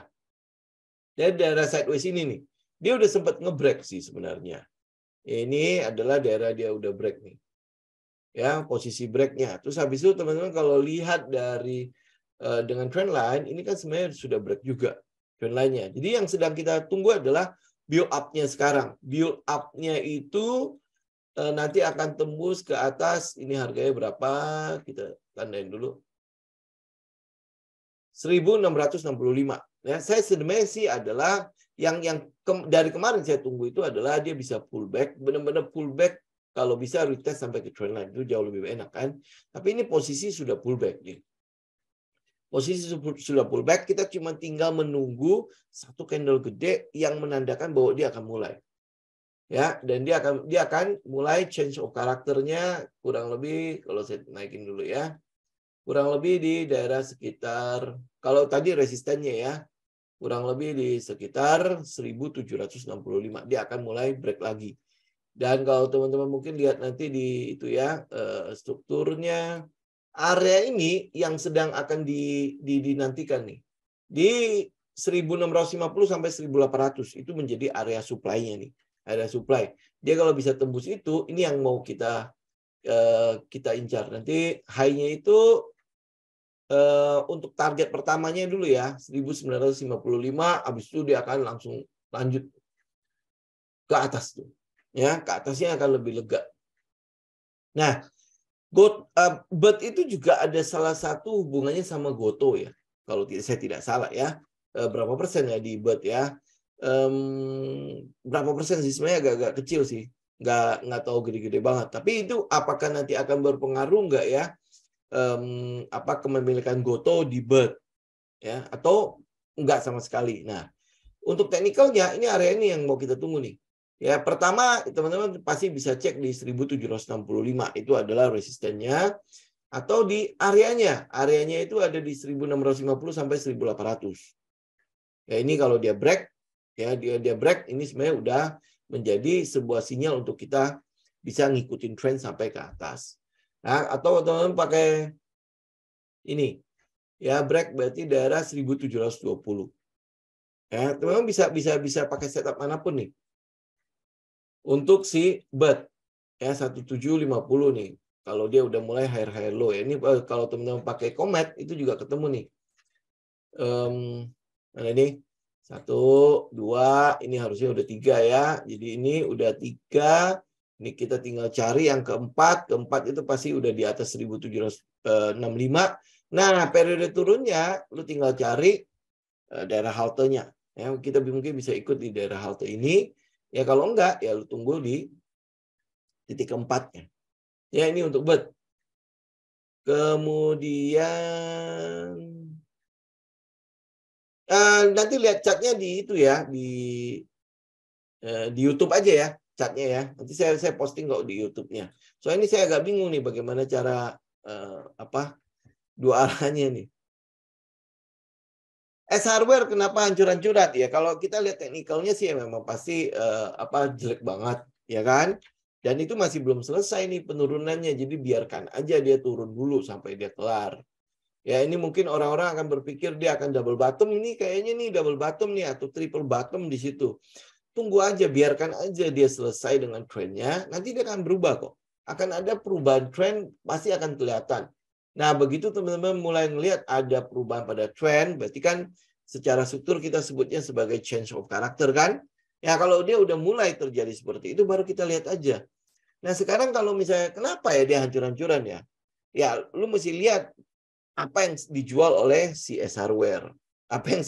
dari daerah sideways ini nih. Dia udah sempat nge-break sih sebenarnya. Ini adalah daerah dia udah break nih. Ya, posisi breaknya. Terus habis itu teman-teman kalau lihat dari dengan trend line, ini kan sebenarnya sudah break juga trend line-nya. Jadi yang sedang kita tunggu adalah build up-nya sekarang. Build up-nya itu nanti akan tembus ke atas. Ini harganya berapa? Kita tandain dulu. 1665. Ya, saya sebenarnya sih adalah yang dari kemarin saya tunggu itu adalah dia bisa pullback, benar-benar pullback. Kalau bisa retest sampai ke trend line itu jauh lebih enak kan. Tapi ini posisi sudah pullback. Ya. Posisi sudah pullback, kita cuma tinggal menunggu satu candle gede yang menandakan bahwa dia akan mulai. Ya, dan dia akan mulai change of karakternya kurang lebih, kalau saya naikin dulu ya. Kurang lebih di daerah sekitar, kalau tadi resistennya ya, kurang lebih di sekitar 1765. Dia akan mulai break lagi. Dan kalau teman-teman mungkin lihat nanti di itu ya, strukturnya, area ini yang sedang akan dinantikan nih. Di 1650 sampai 1800 itu menjadi area supply-nya nih. Area supply. Dia kalau bisa tembus itu, ini yang mau kita incar. Nanti high-nya itu untuk target pertamanya dulu ya, 1955, habis itu dia akan langsung lanjut ke atas tuh. Ya, ke atasnya akan lebih lega. Nah, BIRT itu juga ada salah satu hubungannya sama Goto ya. Kalau saya tidak salah ya. berapa persen ya di BET ya. Berapa persen sih sebenarnya agak-agak kecil sih. Nggak tahu gede-gede banget. Tapi itu apakah nanti akan berpengaruh nggak ya kepemilikan Gotoh di BET ya atau nggak sama sekali. Nah, untuk teknikalnya ini area ini yang mau kita tunggu nih. Ya, pertama teman-teman pasti bisa cek di 1765 itu adalah resistennya atau di areanya. Areanya itu ada di 1650 sampai 1800. Ya, ini kalau dia break ya dia break ini sebenarnya udah menjadi sebuah sinyal untuk kita bisa ngikutin tren sampai ke atas. Nah, atau teman-teman pakai ini. Ya, break berarti daerah 1720. Ya, teman-teman bisa pakai setup manapun nih. Untuk si BET ya 1750 nih. Kalau dia udah mulai higher low ya. Ini kalau teman-teman pakai Comet itu juga ketemu nih. Nah ini 1, 2, ini harusnya udah 3 ya. Jadi ini udah 3. Ini kita tinggal cari yang keempat. Keempat itu pasti udah di atas 1765. Nah, periode turunnya lu tinggal cari daerah haltenya. Ya, kita mungkin bisa ikut di daerah halte ini. Ya kalau enggak, ya lu tunggu di titik keempatnya. Ya ini untuk BET. Kemudian nanti lihat chartnya di itu ya, di YouTube aja ya chartnya ya. Nanti saya posting kok di YouTube-nya. Soalnya ini saya agak bingung nih bagaimana cara dua arahnya nih. S-Hardware kenapa hancur-hancuran? Ya kalau kita lihat teknikalnya sih ya memang pasti jelek banget, ya kan? Dan itu masih belum selesai nih penurunannya, jadi biarkan aja dia turun dulu sampai dia kelar. Ya ini mungkin orang-orang akan berpikir dia akan double bottom, ini kayaknya nih double bottom nih atau triple bottom di situ. Tunggu aja, biarkan aja dia selesai dengan trennya, nanti dia akan berubah kok. Akan ada perubahan tren, pasti akan kelihatan. Nah, begitu teman-teman mulai melihat ada perubahan pada tren, berarti kan secara struktur kita sebutnya sebagai change of character kan? Ya, kalau dia udah mulai terjadi seperti itu, baru kita lihat aja. Nah, sekarang kalau misalnya, kenapa ya dia hancur-hancuran ya? Ya, lu mesti lihat apa yang dijual oleh si S-Hardware. Apa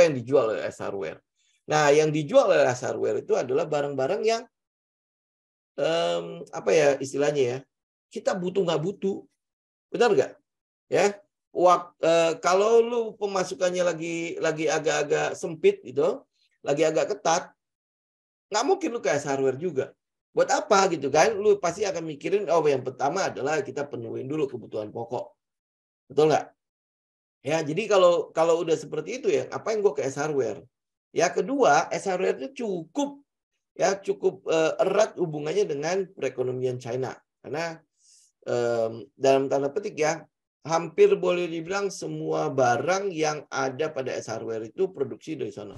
yang dijual oleh S-Hardware. Nah, yang dijual oleh S-Hardware itu adalah barang-barang yang istilahnya ya, kita butuh nggak butuh. Benar nggak? Ya, kalau lu pemasukannya lagi agak-agak sempit gitu, lagi agak ketat, nggak mungkin lu ke S-Hardware juga. Buat apa gitu kan? Lu pasti akan mikirin, yang pertama adalah kita penuhin dulu kebutuhan pokok. Betul nggak? Ya, jadi kalau udah seperti itu ya, apa yang gue ke S-Hardware? Ya, kedua, S-Hardware itu cukup erat hubungannya dengan perekonomian China. Karena dalam tanda petik ya, hampir boleh dibilang semua barang yang ada pada S-Hardware itu produksi dari sana.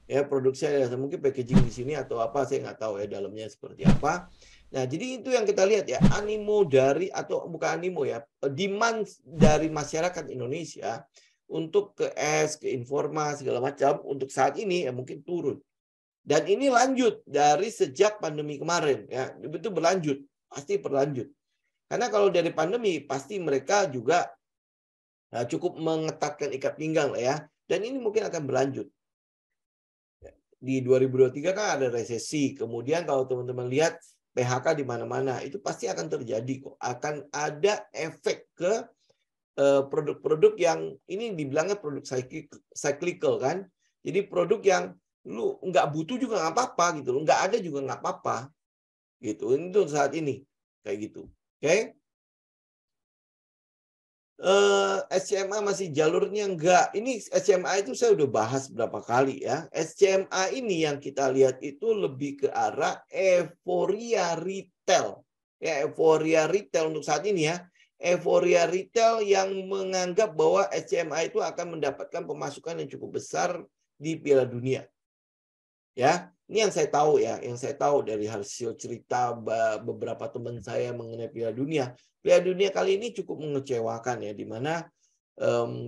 Ya, produksi mungkin packaging di sini atau apa, saya nggak tahu ya dalamnya seperti apa. Nah, jadi itu yang kita lihat ya, animo dari, atau bukan animo ya, demand dari masyarakat Indonesia untuk ke es, ke Informa, segala macam, untuk saat ini ya mungkin turun. Dan ini lanjut dari sejak pandemi kemarin ya, itu berlanjut, pasti berlanjut. Karena kalau dari pandemi pasti mereka juga cukup mengetatkan ikat pinggang lah ya, dan ini mungkin akan berlanjut. Di 2023 kan ada resesi, kemudian kalau teman-teman lihat PHK di mana-mana, itu pasti akan terjadi kok, akan ada efek ke produk-produk yang ini dibilangnya produk cyclical kan, jadi produk yang lu nggak butuh juga nggak apa-apa gitu, nggak ada juga nggak apa-apa gitu. Ini tuh saat ini kayak gitu. Oke. SCMA masih jalurnya enggak. Ini SCMA itu saya udah bahas berapa kali ya. SCMA ini yang kita lihat itu lebih ke arah euforia retail. Ya, euforia retail untuk saat ini ya. Euforia retail yang menganggap bahwa SCMA itu akan mendapatkan pemasukan yang cukup besar di Piala Dunia. Ya, ini yang saya tahu ya, yang saya tahu dari hasil cerita beberapa teman saya mengenai Piala Dunia. Piala Dunia kali ini cukup mengecewakan ya, di mana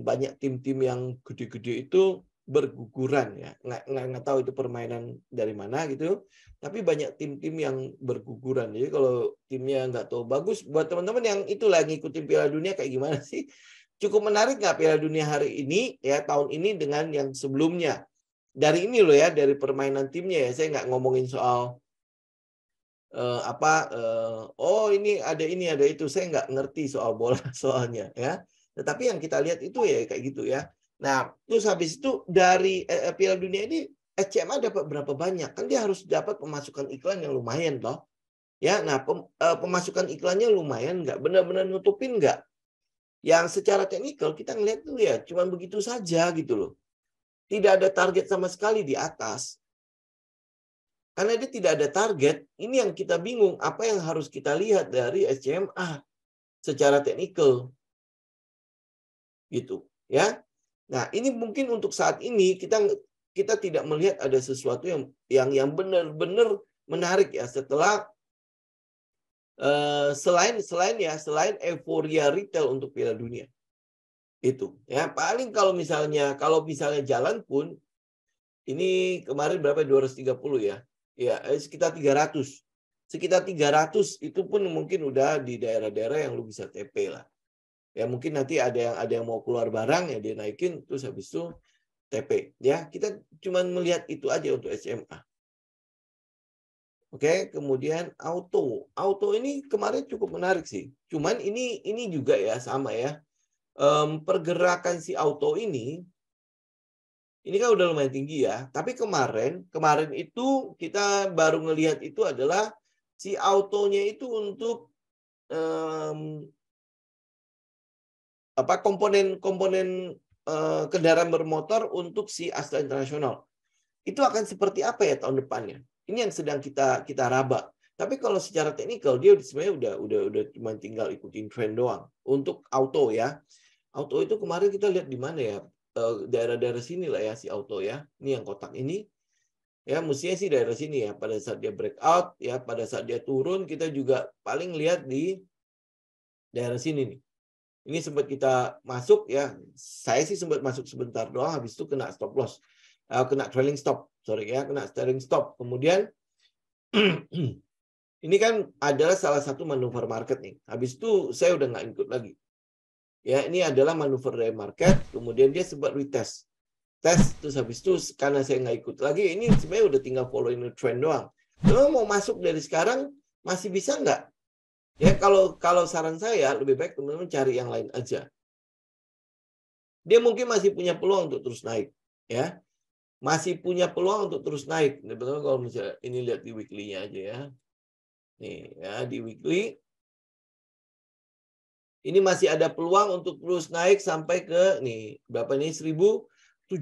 banyak tim-tim yang gede-gede itu berguguran ya. Nggak tahu itu permainan dari mana gitu. Tapi banyak tim-tim yang berguguran. Jadi kalau timnya nggak tahu bagus, buat teman-teman yang itulah ngikutin Piala Dunia kayak gimana sih? Cukup menarik nggak Piala Dunia hari ini ya, tahun ini dengan yang sebelumnya? Dari ini loh ya, dari permainan timnya ya. Saya nggak ngomongin soal oh ini ada itu. Saya nggak ngerti soal bola soalnya ya. Tetapi yang kita lihat itu ya kayak gitu ya. Nah, terus habis itu dari Piala Dunia ini SCMA dapat berapa banyak? Kan dia harus dapat pemasukan iklan yang lumayan toh. Ya, nah pemasukan iklannya lumayan nggak? Benar-benar nutupin nggak? Yang secara teknikal kita ngelihat tuh ya cuman begitu saja gitu loh. Tidak ada target sama sekali di atas. Karena dia tidak ada target, ini yang kita bingung. Apa yang harus kita lihat dari SCMA secara teknikal, gitu, ya. Nah, ini mungkin untuk saat ini kita tidak melihat ada sesuatu yang benar-benar menarik ya setelah selain euforia retail untuk Piala Dunia. Itu, ya. Paling kalau misalnya jalan pun ini kemarin berapa 230 ya. Ya, sekitar 300. Sekitar 300 itu pun mungkin udah di daerah-daerah yang lu bisa TP lah. Ya mungkin nanti ada yang mau keluar barang ya dia naikin terus habis itu TP. Ya, kita cuma melihat itu aja untuk SMA. Oke, kemudian auto. Auto ini kemarin cukup menarik sih. Cuman ini juga ya sama ya. Pergerakan si auto ini kan udah lumayan tinggi ya. Tapi kemarin itu kita baru ngelihat itu adalah si autonya itu untuk komponen kendaraan bermotor untuk si Astra International. Itu akan seperti apa ya tahun depannya? Ini yang sedang kita raba. Tapi kalau secara teknikal dia sebenarnya udah cuma tinggal ikutin tren doang. Untuk auto ya. Auto itu kemarin kita lihat di mana ya? Daerah-daerah sini lah ya si auto ya. Ini yang kotak ini. Ya, mestinya sih daerah sini ya. Pada saat dia breakout, ya pada saat dia turun, kita juga paling lihat di daerah sini nih. Ini sempat kita masuk ya. Saya sih sempat masuk sebentar doang, habis itu kena stop loss. Kena trailing stop. Sorry ya, kena trailing stop. Kemudian ini kan adalah salah satu manuver market nih. Habis itu saya udah nggak ikut lagi. Ya, ini adalah manuver dari market. Kemudian dia sempat retest. Terus habis itu karena saya nggak ikut lagi, ini sebenarnya udah tinggal following the trend doang. Kalau mau masuk dari sekarang, masih bisa nggak? Ya, kalau saran saya, lebih baik teman-teman cari yang lain aja. Dia mungkin masih punya peluang untuk terus naik. Ya, masih punya peluang untuk terus naik. Betul kalau misalnya ini lihat di weekly-nya aja ya. Nih ya, di weekly. Ini masih ada peluang untuk terus naik sampai ke nih berapa nih 1755.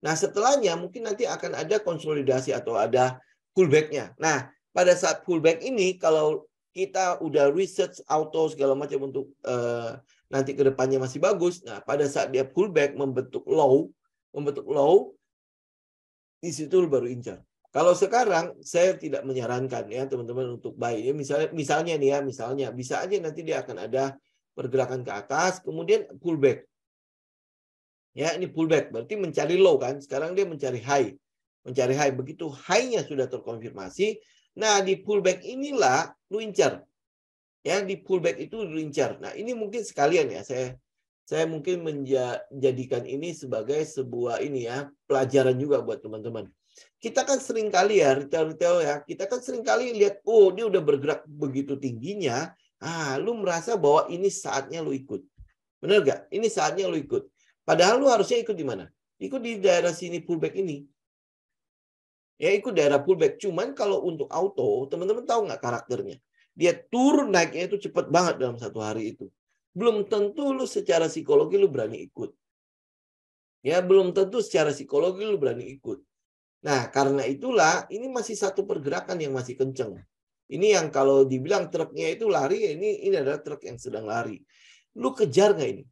Nah, setelahnya mungkin nanti akan ada konsolidasi atau ada pullback-nya. Nah, pada saat pullback ini kalau kita udah research auto segala macam untuk nanti ke depannya masih bagus. Nah, pada saat dia pullback membentuk low di situ baru incar. Kalau sekarang saya tidak menyarankan ya teman-teman untuk buy. Ya, misalnya nih ya, misalnya bisa aja nanti dia akan ada pergerakan ke atas, kemudian pullback. Ya, ini pullback berarti mencari low kan. Sekarang dia mencari high. Mencari high. Begitu high-nya sudah terkonfirmasi, nah di pullback inilah lu incar. Ya, di pullback itu lu incar. Nah, ini mungkin sekalian ya saya mungkin menjadikan ini sebagai sebuah ini ya, pelajaran juga buat teman-teman. Kita kan sering kali ya retail ya, kita kan sering kali lihat oh dia udah bergerak begitu tingginya, lu merasa bahwa ini saatnya lu ikut. Benar nggak? Ini saatnya lu ikut. Padahal lu harusnya ikut di mana? Ikut di daerah sini pullback ini. Ya ikut daerah pullback. Cuman kalau untuk auto, teman-teman tahu nggak karakternya? Dia turun naiknya itu cepat banget dalam satu hari itu. Belum tentu lu secara psikologi lu berani ikut. Ya belum tentu secara psikologi lu berani ikut. Nah, karena itulah ini masih satu pergerakan yang masih kenceng. Ini yang kalau dibilang truknya itu lari, ini adalah truk yang sedang lari. Lu kejar nggak ini?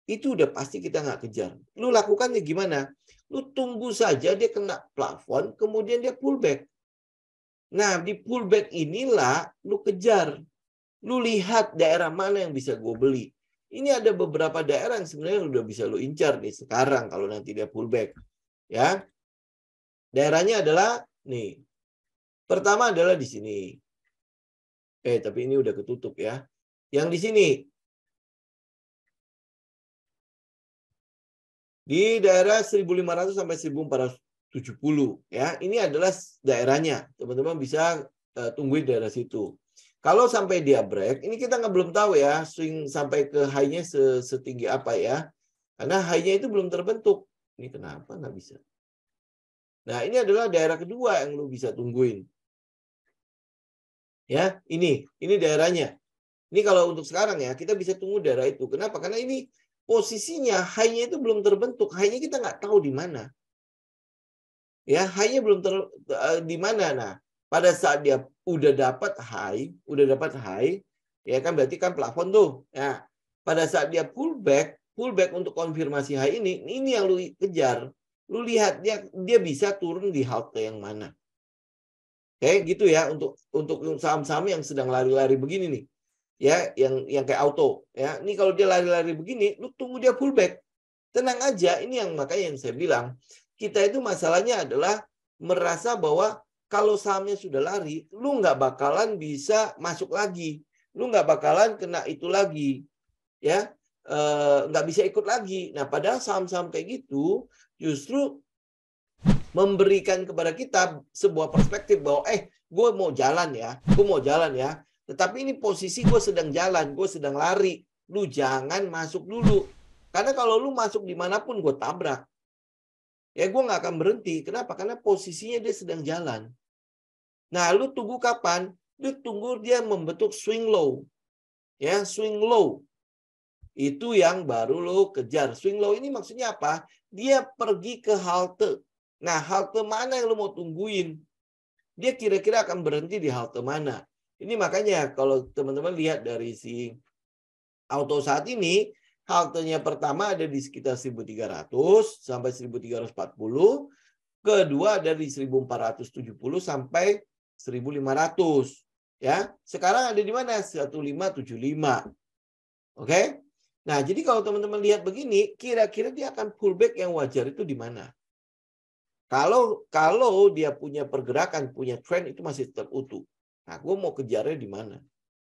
Itu udah pasti kita nggak kejar. Lu lakukannya gimana? Lu tunggu saja dia kena plafon, kemudian dia pullback. Nah, di pullback inilah lu kejar. Lu lihat daerah mana yang bisa gue beli. Ini ada beberapa daerah yang sebenarnya udah bisa lu incar nih sekarang kalau nanti dia pullback. Ya, daerahnya adalah nih. Pertama adalah di sini. Tapi ini udah ketutup ya. Yang di sini. Di daerah 1.500 sampai 1.470 ya. Ini adalah daerahnya. Teman-teman bisa tungguin daerah situ. Kalau sampai dia break, ini kita belum tahu ya swing sampai ke high-nya setinggi apa ya. Karena high-nya itu belum terbentuk. Ini kenapa nggak bisa? Nah, ini adalah daerah kedua yang lu bisa tungguin. Ya, ini daerahnya. Ini kalau untuk sekarang ya, kita bisa tunggu daerah itu. Kenapa? Karena ini posisinya high-nya itu belum terbentuk. High-nya kita nggak tahu di mana. Ya, high-nya belum di mana. Nah, pada saat dia udah dapat high, ya kan berarti kan plafon tuh. Ya, pada saat dia pullback untuk konfirmasi high ini yang lu kejar. Lu lihat dia bisa turun di halte yang mana. Kayak gitu ya untuk saham-saham yang sedang lari-lari begini nih. Ya, yang kayak auto, ya. Ini kalau dia lari-lari begini, lu tunggu dia pullback. Tenang aja, ini makanya yang saya bilang, kita itu masalahnya adalah merasa bahwa kalau sahamnya sudah lari, lu nggak bakalan bisa masuk lagi. Lu nggak bakalan kena itu lagi. Ya, nggak bisa ikut lagi. Nah, padahal saham-saham kayak gitu justru memberikan kepada kita sebuah perspektif bahwa gue mau jalan ya. Tetapi ini posisi gue sedang jalan, gue sedang lari. Lu jangan masuk dulu. Karena kalau lu masuk dimanapun gue tabrak. Ya gue nggak akan berhenti. Kenapa? Karena posisinya dia sedang jalan. Nah, lu tunggu kapan? Lu tunggu dia membentuk swing low. Ya, swing low. Itu yang baru lu kejar. Swing low ini maksudnya apa? Dia pergi ke halte. Nah, halte mana yang lu mau tungguin? Dia kira-kira akan berhenti di halte mana? Ini makanya kalau teman-teman lihat dari si auto saat ini, haltenya pertama ada di sekitar 1.300 sampai 1.340. Kedua ada di 1.470 sampai 1.500. Ya, sekarang ada di mana? 1.575. Oke? Nah, jadi kalau teman-teman lihat begini, kira-kira dia akan pullback yang wajar itu di mana? Kalau dia punya pergerakan, punya trend itu masih tetap utuh. Nah, gue mau kejarnya di mana?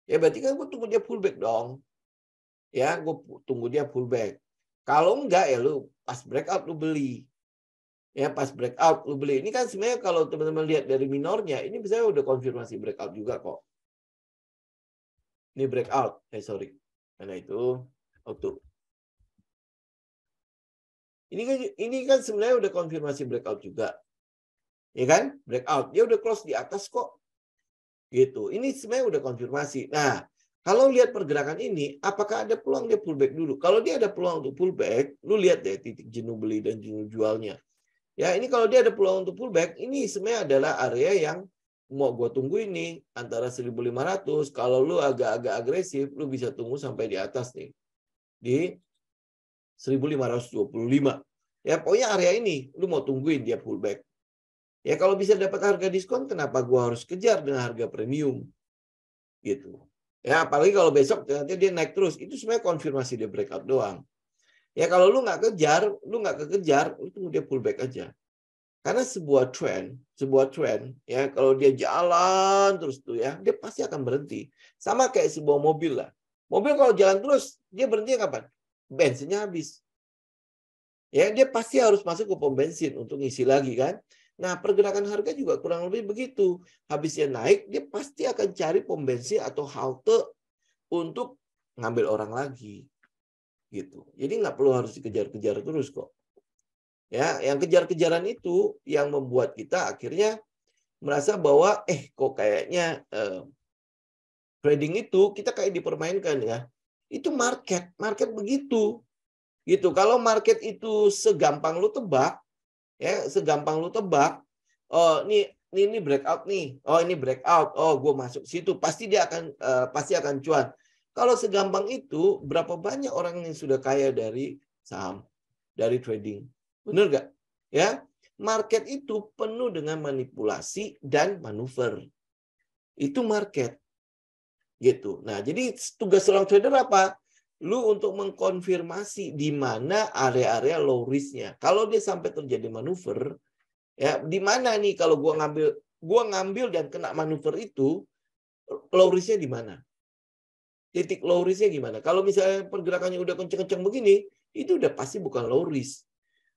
Ya berarti kan gue tunggu dia pullback dong. Ya, gue tunggu dia pullback. Kalau enggak ya lu pas breakout lu beli. Ya, pas breakout lu beli. Ini kan sebenarnya kalau teman-teman lihat dari minornya, ini bisa udah konfirmasi breakout juga kok. Ini breakout. Sorry. Karena itu auto. Ini kan sebenarnya udah konfirmasi breakout juga. Ya kan? Breakout. Dia udah close di atas kok. Gitu. Ini sebenarnya udah konfirmasi. Nah, kalau lihat pergerakan ini, apakah ada peluang dia pullback dulu? Kalau dia ada peluang untuk pullback, lu lihat deh titik jenuh beli dan jenuh jualnya. Ya, ini kalau dia ada peluang untuk pullback, ini sebenarnya adalah area yang mau gue tunggu ini antara 1.500. Kalau lu agak-agak agresif, lu bisa tunggu sampai di atas nih. Di 1.525. Ya, pokoknya area ini lu mau tungguin dia pullback. Ya, kalau bisa dapat harga diskon, kenapa gua harus kejar dengan harga premium? Gitu. Ya, apalagi kalau besok ternyata dia naik terus, itu sebenarnya konfirmasi dia breakout doang. Ya, kalau lu nggak kejar, lu tunggu dia pullback aja. Karena sebuah trend, ya kalau dia jalan terus tuh ya, dia pasti akan berhenti. Sama kayak sebuah mobil lah. Mobil kalau jalan terus, dia berhenti kapan? Bensinnya habis. Ya, dia pasti harus masuk ke pom bensin untuk ngisi lagi kan. Nah, pergerakan harga juga kurang lebih begitu. Habisnya naik, dia pasti akan cari pom bensin atau halte untuk ngambil orang lagi. Gitu. Jadi nggak perlu harus dikejar-kejar terus kok. Ya, yang kejar-kejaran itu yang membuat kita akhirnya merasa bahwa kok kayaknya trading itu kita kayak dipermainkan ya. Itu market begitu. Gitu. Kalau market itu segampang lu tebak, oh ini breakout nih. Oh, ini breakout. Oh, gue masuk situ. Pasti dia akan cuan. Kalau segampang itu, berapa banyak orang yang sudah kaya dari saham, dari trading? Benar nggak? Ya, market itu penuh dengan manipulasi dan manuver. Itu market. Gitu. Nah, jadi tugas seorang trader apa? Lu untuk mengkonfirmasi di mana area-area low risk-nya. Kalau dia sampai terjadi manuver, ya di mana nih kalau gua ngambil dan kena manuver itu, low risk-nya di mana? Titik low risk-nya gimana? Kalau misalnya pergerakannya udah kenceng-kenceng begini, itu udah pasti bukan low risk.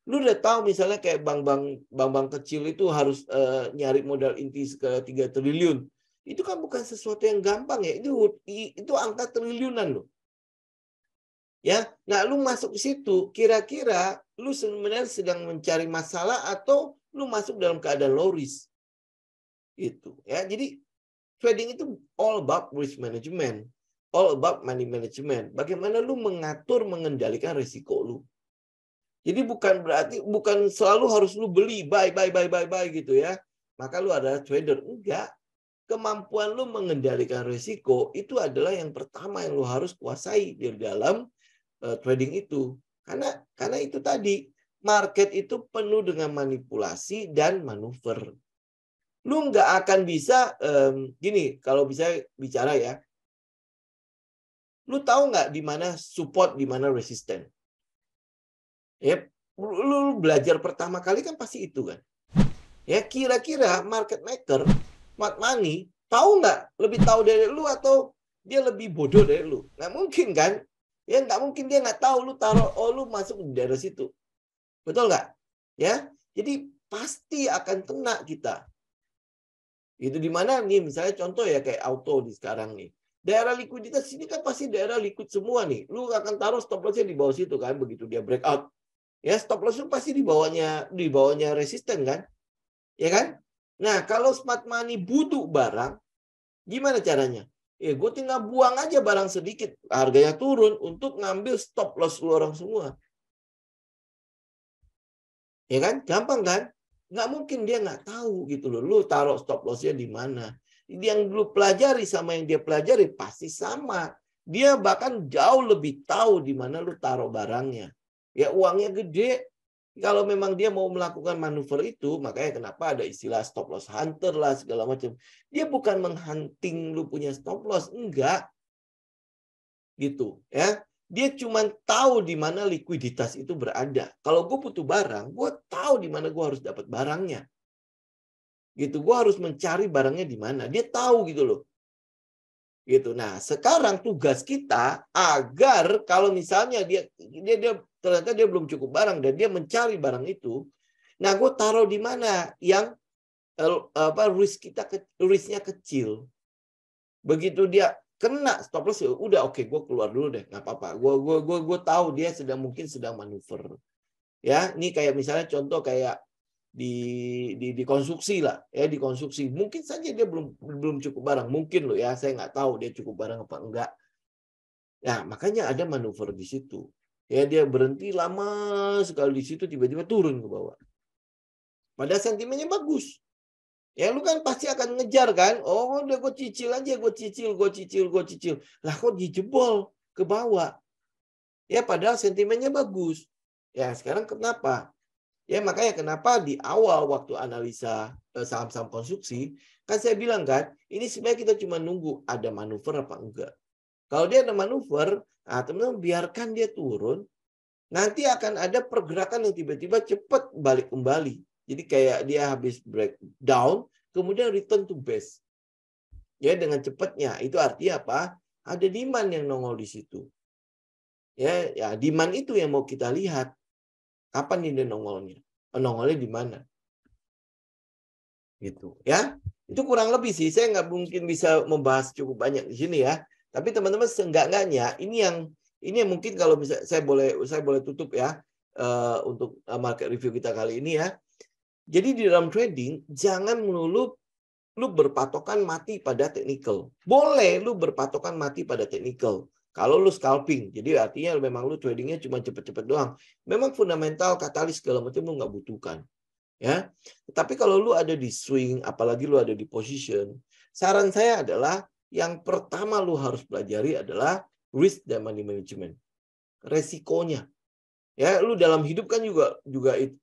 Lu udah tahu misalnya kayak bank-bank kecil itu harus nyari modal inti ke 3 triliun. Itu kan bukan sesuatu yang gampang ya. Itu angka triliunan loh. Ya, nah lu masuk ke situ, kira-kira lu sebenarnya sedang mencari masalah atau lu masuk dalam keadaan low risk. Itu ya. Jadi trading itu all about risk management, all about money management. Bagaimana lu mengatur, mengendalikan risiko lu. Jadi bukan selalu harus lu beli buy gitu ya. Maka lu adalah trader. Enggak. Kemampuan lu mengendalikan risiko itu adalah yang pertama yang lu harus kuasai di dalam trading itu. Karena itu tadi, market itu penuh dengan manipulasi dan manuver. Lu nggak akan bisa gini, kalau bisa bicara ya. Lu tahu nggak di mana support, di mana resisten? Ya, lu belajar pertama kali kan pasti itu kan. Ya, kira-kira market maker, smart money, tahu nggak? Lebih tahu dari lu atau dia lebih bodoh dari lu? Nggak mungkin kan? Ya nggak mungkin dia nggak tahu lu taruh, lu masuk di daerah situ. Betul nggak? Ya, jadi pasti akan kena kita. Itu di mana nih, misalnya contoh ya kayak auto di sekarang nih. Daerah likuiditas ini kan pasti daerah liquid semua nih. Lu akan taruh stop loss-nya di bawah situ kan, begitu dia breakout. Ya, stop loss itu pasti di bawahnya resisten kan? Ya kan? Nah, kalau smart money butuh barang, gimana caranya? Ya, gue tinggal buang aja barang sedikit, harganya turun untuk ngambil stop loss lu orang semua. Ya kan? Gampang kan? Nggak mungkin dia nggak tahu gitu loh. Lu taruh stop loss-nya di mana. Yang lu pelajari sama yang dia pelajari pasti sama. Dia bahkan jauh lebih tahu di mana lu taruh barangnya. Ya uangnya gede. Kalau memang dia mau melakukan manuver itu, makanya kenapa ada istilah stop loss hunter lah segala macam. Dia bukan menghunting lu punya stop loss, enggak. Gitu, ya. Dia cuma tahu di mana likuiditas itu berada. Kalau gue butuh barang, gue tahu di mana gue harus dapat barangnya. Gitu, gue harus mencari barangnya di mana. Dia tahu gitu loh. Gitu. Nah, sekarang tugas kita agar kalau misalnya dia ternyata dia belum cukup barang dan dia mencari barang itu, nah gue taruh di mana yang risknya kecil. Begitu dia kena stop loss, udah oke, gue keluar dulu deh, nggak apa-apa. Gue tahu dia mungkin sedang manuver. Ya, ini kayak misalnya contoh kayak di konstruksi lah, ya di konstruksi. Mungkin saja dia belum cukup barang, mungkin loh ya, saya nggak tahu dia cukup barang apa enggak. Nah, makanya ada manuver di situ. Ya, dia berhenti lama sekali di situ, tiba-tiba turun ke bawah. Padahal sentimennya bagus. Ya, lu kan pasti akan ngejar kan. Oh, udah gue cicil aja, gue cicil. Lah kok dijebol ke bawah. Ya, padahal sentimennya bagus. Ya, sekarang kenapa? Ya, makanya kenapa di awal waktu analisa saham-saham konstruksi, kan saya bilang kan, ini sebenarnya kita cuma nunggu ada manuver apa enggak. Kalau dia ada manuver, nah teman-teman biarkan dia turun, nanti akan ada pergerakan yang tiba-tiba cepat balik kembali. Jadi kayak dia habis breakdown, kemudian return to base. Ya, dengan cepatnya. Itu artinya apa? Ada demand yang nongol di situ. Ya, demand itu yang mau kita lihat. Kapan ini nongolnya? Nongolnya di mana? Gitu, ya. Itu kurang lebih sih. Saya nggak mungkin bisa membahas cukup banyak di sini ya. Tapi teman-teman seenggak-enggaknya ini yang mungkin kalau bisa saya boleh tutup ya untuk market review kita kali ini ya. Jadi di dalam trading jangan melulu lu berpatokan mati pada technical. Boleh lu berpatokan mati pada technical. Kalau lu scalping, jadi artinya memang lu tradingnya cuma cepet-cepet doang. Memang fundamental, katalis segala macam lu nggak butuhkan. Ya, tapi kalau lu ada di swing, apalagi lu ada di position, saran saya adalah yang pertama lu harus pelajari adalah risk dan money management. Resikonya. Ya, lu dalam hidup kan juga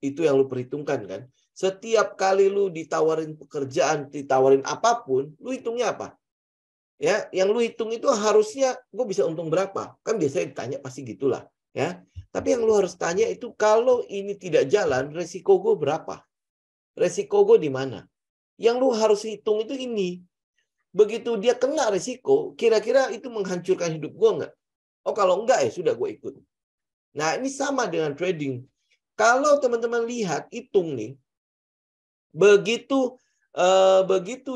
itu yang lu perhitungkan kan. Setiap kali lu ditawarin pekerjaan, ditawarin apapun, lu hitungnya apa? Ya, yang lu hitung itu harusnya gue bisa untung berapa? Kan biasanya ditanya pasti gitulah, ya. Tapi yang lu harus tanya itu kalau ini tidak jalan, resiko gue berapa? Resiko gue di mana? Yang lu harus hitung itu ini. Begitu dia kena resiko, kira-kira itu menghancurkan hidup gue nggak? Oh, kalau enggak ya sudah gue ikut. Nah, ini sama dengan trading. Kalau teman-teman lihat, hitung nih, begitu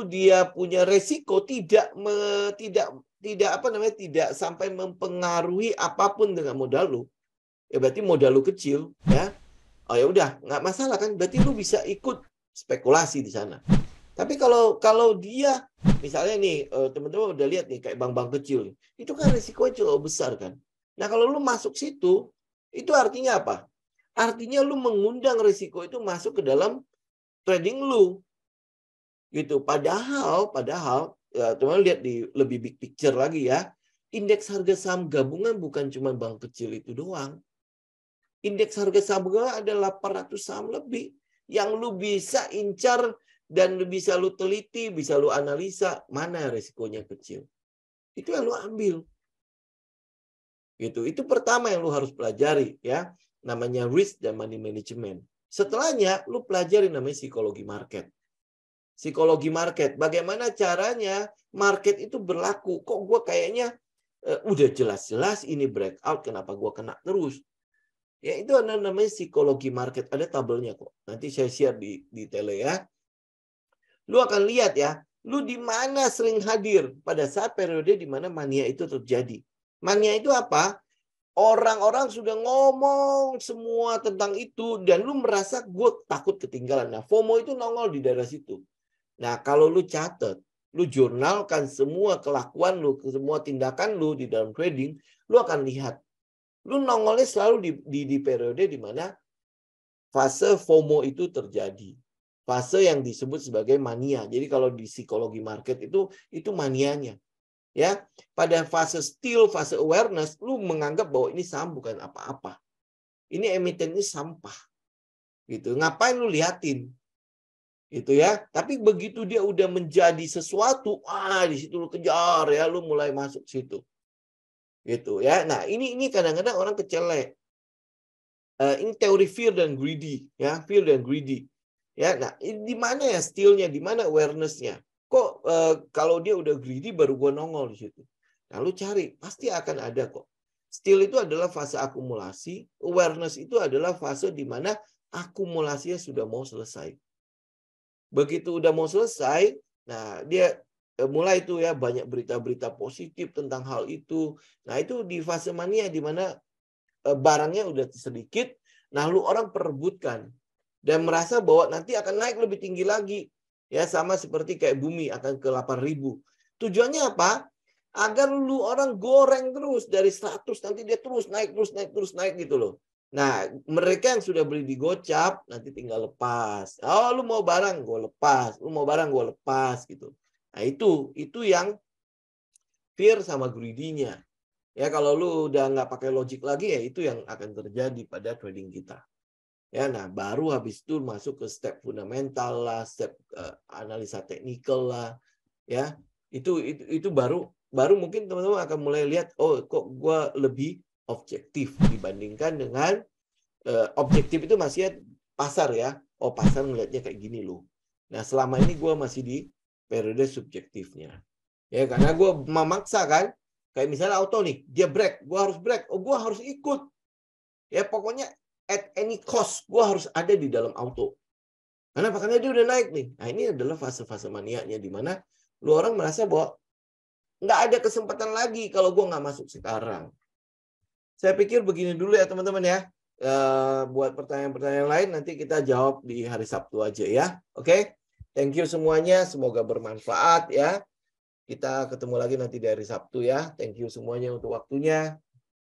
dia punya resiko tidak sampai mempengaruhi apapun dengan modal lu, ya berarti modal lu kecil, ya. Oh ya udah, nggak masalah kan? Berarti lu bisa ikut spekulasi di sana. Tapi kalau dia misalnya nih, teman-teman udah lihat nih kayak bank-bank kecil, itu kan risikonya cukup besar kan. Nah kalau lu masuk situ, itu artinya apa? Artinya lu mengundang risiko itu masuk ke dalam trading lu, gitu. Padahal ya, teman-teman lihat di lebih big picture lagi ya. Indeks harga saham gabungan bukan cuma bank kecil itu doang. Indeks harga saham gabungan ada 800 saham lebih yang lu bisa incar dan bisa lu teliti, bisa lu analisa mana resikonya kecil. Itu yang lu ambil. Gitu. Itu pertama yang lu harus pelajari ya. Namanya risk dan money management. Setelahnya lu pelajari namanya psikologi market. Psikologi market. Bagaimana caranya market itu berlaku. Kok gue kayaknya udah jelas-jelas ini breakout, kenapa gue kena terus. Ya itu namanya psikologi market. Ada tabelnya kok. Nanti saya share di tele ya. Lu akan lihat ya, lu di mana sering hadir pada saat periode di mana mania itu terjadi. Mania itu apa? Orang-orang sudah ngomong semua tentang itu dan lu merasa gue takut ketinggalan. Nah, FOMO itu nongol di daerah situ. Nah, kalau lu catat, lu jurnalkan semua kelakuan lu, semua tindakan lu di dalam trading, lu akan lihat. Lu nongolnya selalu di periode di mana fase FOMO itu terjadi. Fase yang disebut sebagai mania. Jadi kalau di psikologi market itu manianya. Ya, pada fase still, fase awareness, lu menganggap bahwa ini saham bukan apa-apa. Ini emiten ini sampah. Gitu. Ngapain lu liatin? Gitu ya. Tapi begitu dia udah menjadi sesuatu, di situ lu kejar ya, lu mulai masuk situ. Gitu ya. Nah, ini kadang-kadang orang kecelek. Ini teori fear dan greedy, ya, fear dan greedy. Ya, nah, di mana ya still-nya, di mana awareness-nya? Kok kalau dia udah greedy baru gua nongol di situ. Nah, lu cari, pasti akan ada kok. Still itu adalah fase akumulasi, awareness itu adalah fase di mana akumulasinya sudah mau selesai. Begitu udah mau selesai, nah dia mulai itu ya banyak berita-berita positif tentang hal itu. Nah, itu di fase mania di mana barangnya udah sedikit, nah lu orang perebutkan dan merasa bahwa nanti akan naik lebih tinggi lagi. Ya sama seperti kayak bumi akan ke 8.000. Tujuannya apa? Agar lu orang goreng terus dari 100 nanti dia terus naik gitu loh. Nah, mereka yang sudah beli di gocap nanti tinggal lepas. Oh, lu mau barang gue lepas, lu mau barang gue lepas gitu. Nah, itu yang fear sama greedy-nya. Ya kalau lu udah nggak pakai logik lagi ya itu yang akan terjadi pada trading kita. Ya, nah baru habis itu masuk ke step fundamental lah, step analisa teknikal lah, ya itu baru mungkin teman-teman akan mulai lihat oh kok gue lebih objektif dibandingkan dengan objektif itu masih pasar ya, oh pasar melihatnya kayak gini loh. Nah selama ini gue masih di periode subjektifnya, ya karena gue memaksa kan, kayak misalnya auto nih dia break, gue harus break, oh gue harus ikut, ya pokoknya at any cost, gue harus ada di dalam auto. Karena dia udah naik nih. Nah ini adalah fase-fase manianya di mana lu orang merasa bahwa nggak ada kesempatan lagi kalau gue nggak masuk sekarang. Saya pikir begini dulu ya teman-teman ya. Buat pertanyaan-pertanyaan lain nanti kita jawab di hari Sabtu aja ya. Oke? Thank you semuanya. Semoga bermanfaat ya. Kita ketemu lagi nanti di hari Sabtu ya. Thank you semuanya untuk waktunya.